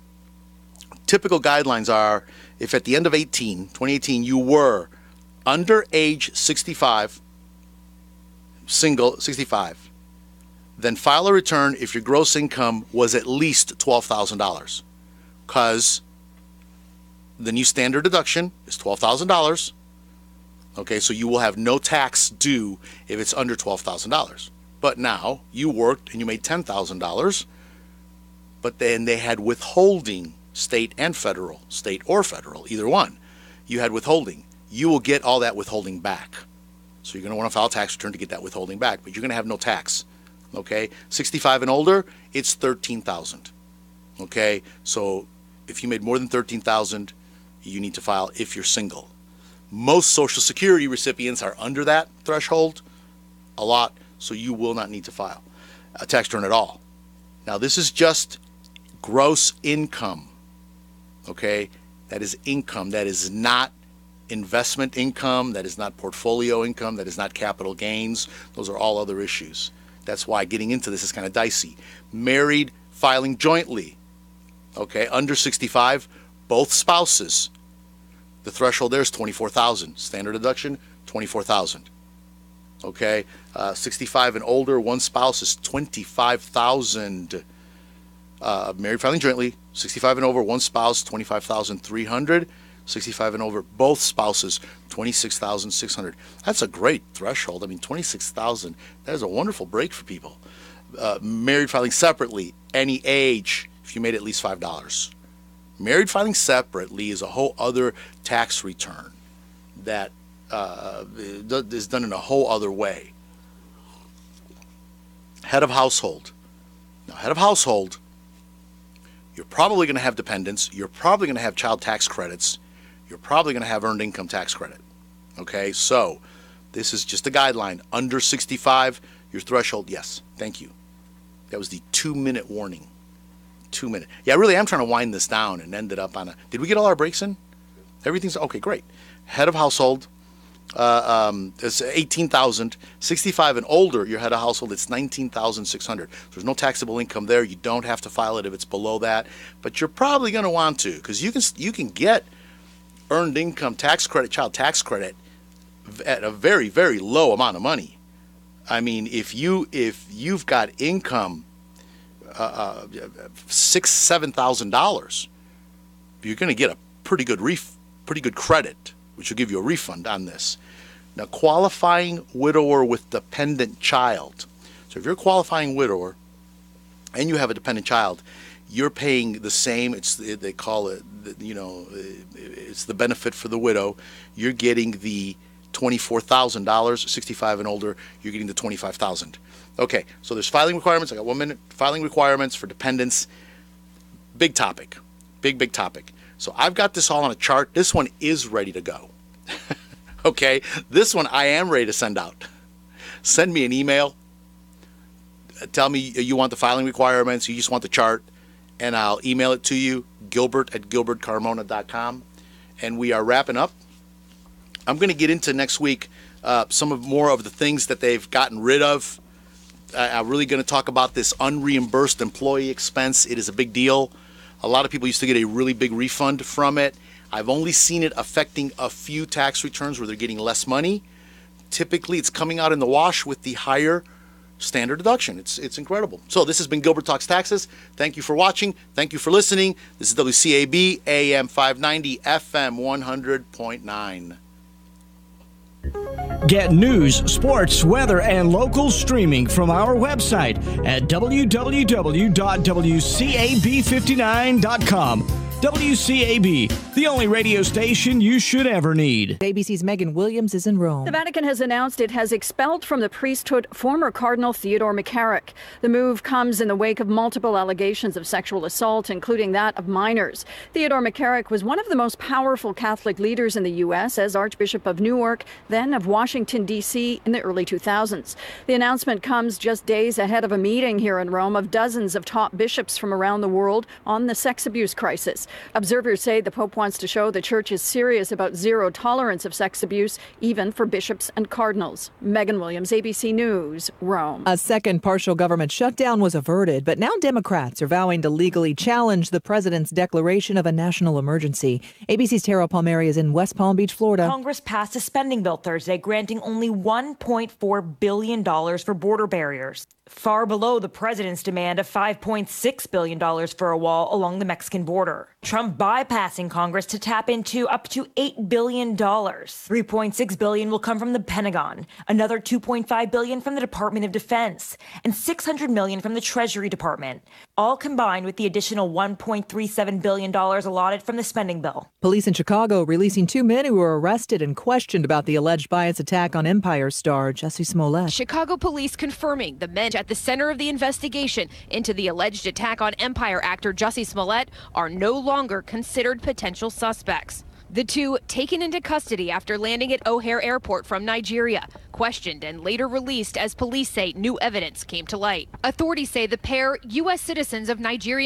typical guidelines are, if at the end of 2018, you were under age 65, single 65, then file a return if your gross income was at least $12,000, because the new standard deduction is $12,000. Okay, so you will have no tax due if it's under $12,000. But now you worked and you made $10,000, but then they had withholding, state or federal, either one. You had withholding. You will get all that withholding back. So you're going to want to file a tax return to get that withholding back, but you're going to have no tax. Okay, 65 and older, it's $13,000. Okay, so if you made more than $13,000, you need to file if you're single. Most Social Security recipients are under that threshold a lot, so you will not need to file. tax return at all. Now, this is just gross income, okay? That is income. That is not investment income. That is not portfolio income. That is not capital gains. Those are all other issues. That's why getting into this is kind of dicey. Married filing jointly, okay? Under 65, both spouses. The threshold there is $24,000. Standard deduction, $24,000. Okay, 65 and older, one spouse is $25,000. Married filing jointly, 65 and over, one spouse, $25,300. 65 and over, both spouses, $26,600. That's a great threshold. I mean, $26,000. That is a wonderful break for people. Married filing separately, any age, if you made at least $5. Married filing separately is a whole other tax return that is done in a whole other way. Head of household. Now, head of household, you're probably going to have dependents. You're probably going to have child tax credits. You're probably going to have earned income tax credit. Okay, so this is just a guideline. Under 65, your threshold, yes, thank you. That was the 2-minute warning. 2 minute. Yeah, really, I'm trying to wind this down and ended up on a. Did we get all our breaks in? Everything's okay. Great. Head of household, it's $18,000. 65 and older, your head of household, it's $19,600. There's no taxable income there. You don't have to file it if it's below that, but you're probably going to want to, because you can get earned income tax credit, child tax credit, at a very, very low amount of money. I mean, if you've got income. $6,000-$7,000, you're going to get a pretty good credit, which will give you a refund on this. Now, qualifying widower with dependent child. So if you're a qualifying widower and you have a dependent child, you're paying the same. They call it, it's the benefit for the widow. You're getting the $24,000. 65 and older, you're getting the $25,000. Okay, so there's filing requirements. I got 1 minute. Filing requirements for dependents. Big topic. Big topic. So I've got this all on a chart. This one is ready to go. Okay, this one I am ready to send out. Send me an email. Tell me you want the filing requirements. You just want the chart. And I'll email it to you, Gilbert@gilbertcarmona.com. And we are wrapping up. I'm going to get into next week more of the things that they've gotten rid of. I'm really going to talk about this unreimbursed employee expense. It is a big deal. A lot of people used to get a really big refund from it. I've only seen it affecting a few tax returns where they're getting less money. Typically, it's coming out in the wash with the higher standard deduction. It's incredible. So this has been Gilbert Talks Taxes. Thank you for watching. Thank you for listening. This is WCAB, AM 590, FM 100.9. Get news, sports, weather, and local streaming from our website at www.wcab59.com. WCAB, the only radio station you should ever need. ABC's Megan Williams is in Rome. The Vatican has announced it has expelled from the priesthood former Cardinal Theodore McCarrick. The move comes in the wake of multiple allegations of sexual assault, including that of minors. Theodore McCarrick was one of the most powerful Catholic leaders in the U.S. as Archbishop of Newark, then of Washington, D.C. in the early 2000s. The announcement comes just days ahead of a meeting here in Rome of dozens of top bishops from around the world on the sex abuse crisis. Observers say the Pope wants to show the Church is serious about zero tolerance of sex abuse, even for bishops and cardinals. Megan Williams, ABC News, Rome. A second partial government shutdown was averted, but now Democrats are vowing to legally challenge the president's declaration of a national emergency. ABC's Tara Palmieri is in West Palm Beach, Florida. Congress passed a spending bill Thursday granting only $1.4 billion for border barriers, far below the president's demand of $5.6 billion for a wall along the Mexican border. Trump bypassing Congress to tap into up to $8 billion. $3.6 billion will come from the Pentagon, another $2.5 billion from the Department of Defense, and $600 million from the Treasury Department, all combined with the additional $1.37 billion allotted from the spending bill. Police in Chicago releasing 2 men who were arrested and questioned about the alleged bias attack on Empire star Jussie Smollett. Chicago police confirming the men at the center of the investigation into the alleged attack on Empire actor Jussie Smollett are no longer considered potential suspects. The two taken into custody after landing at O'Hare Airport from Nigeria, questioned and later released as police say new evidence came to light. Authorities say the pair, U.S. citizens of Nigerian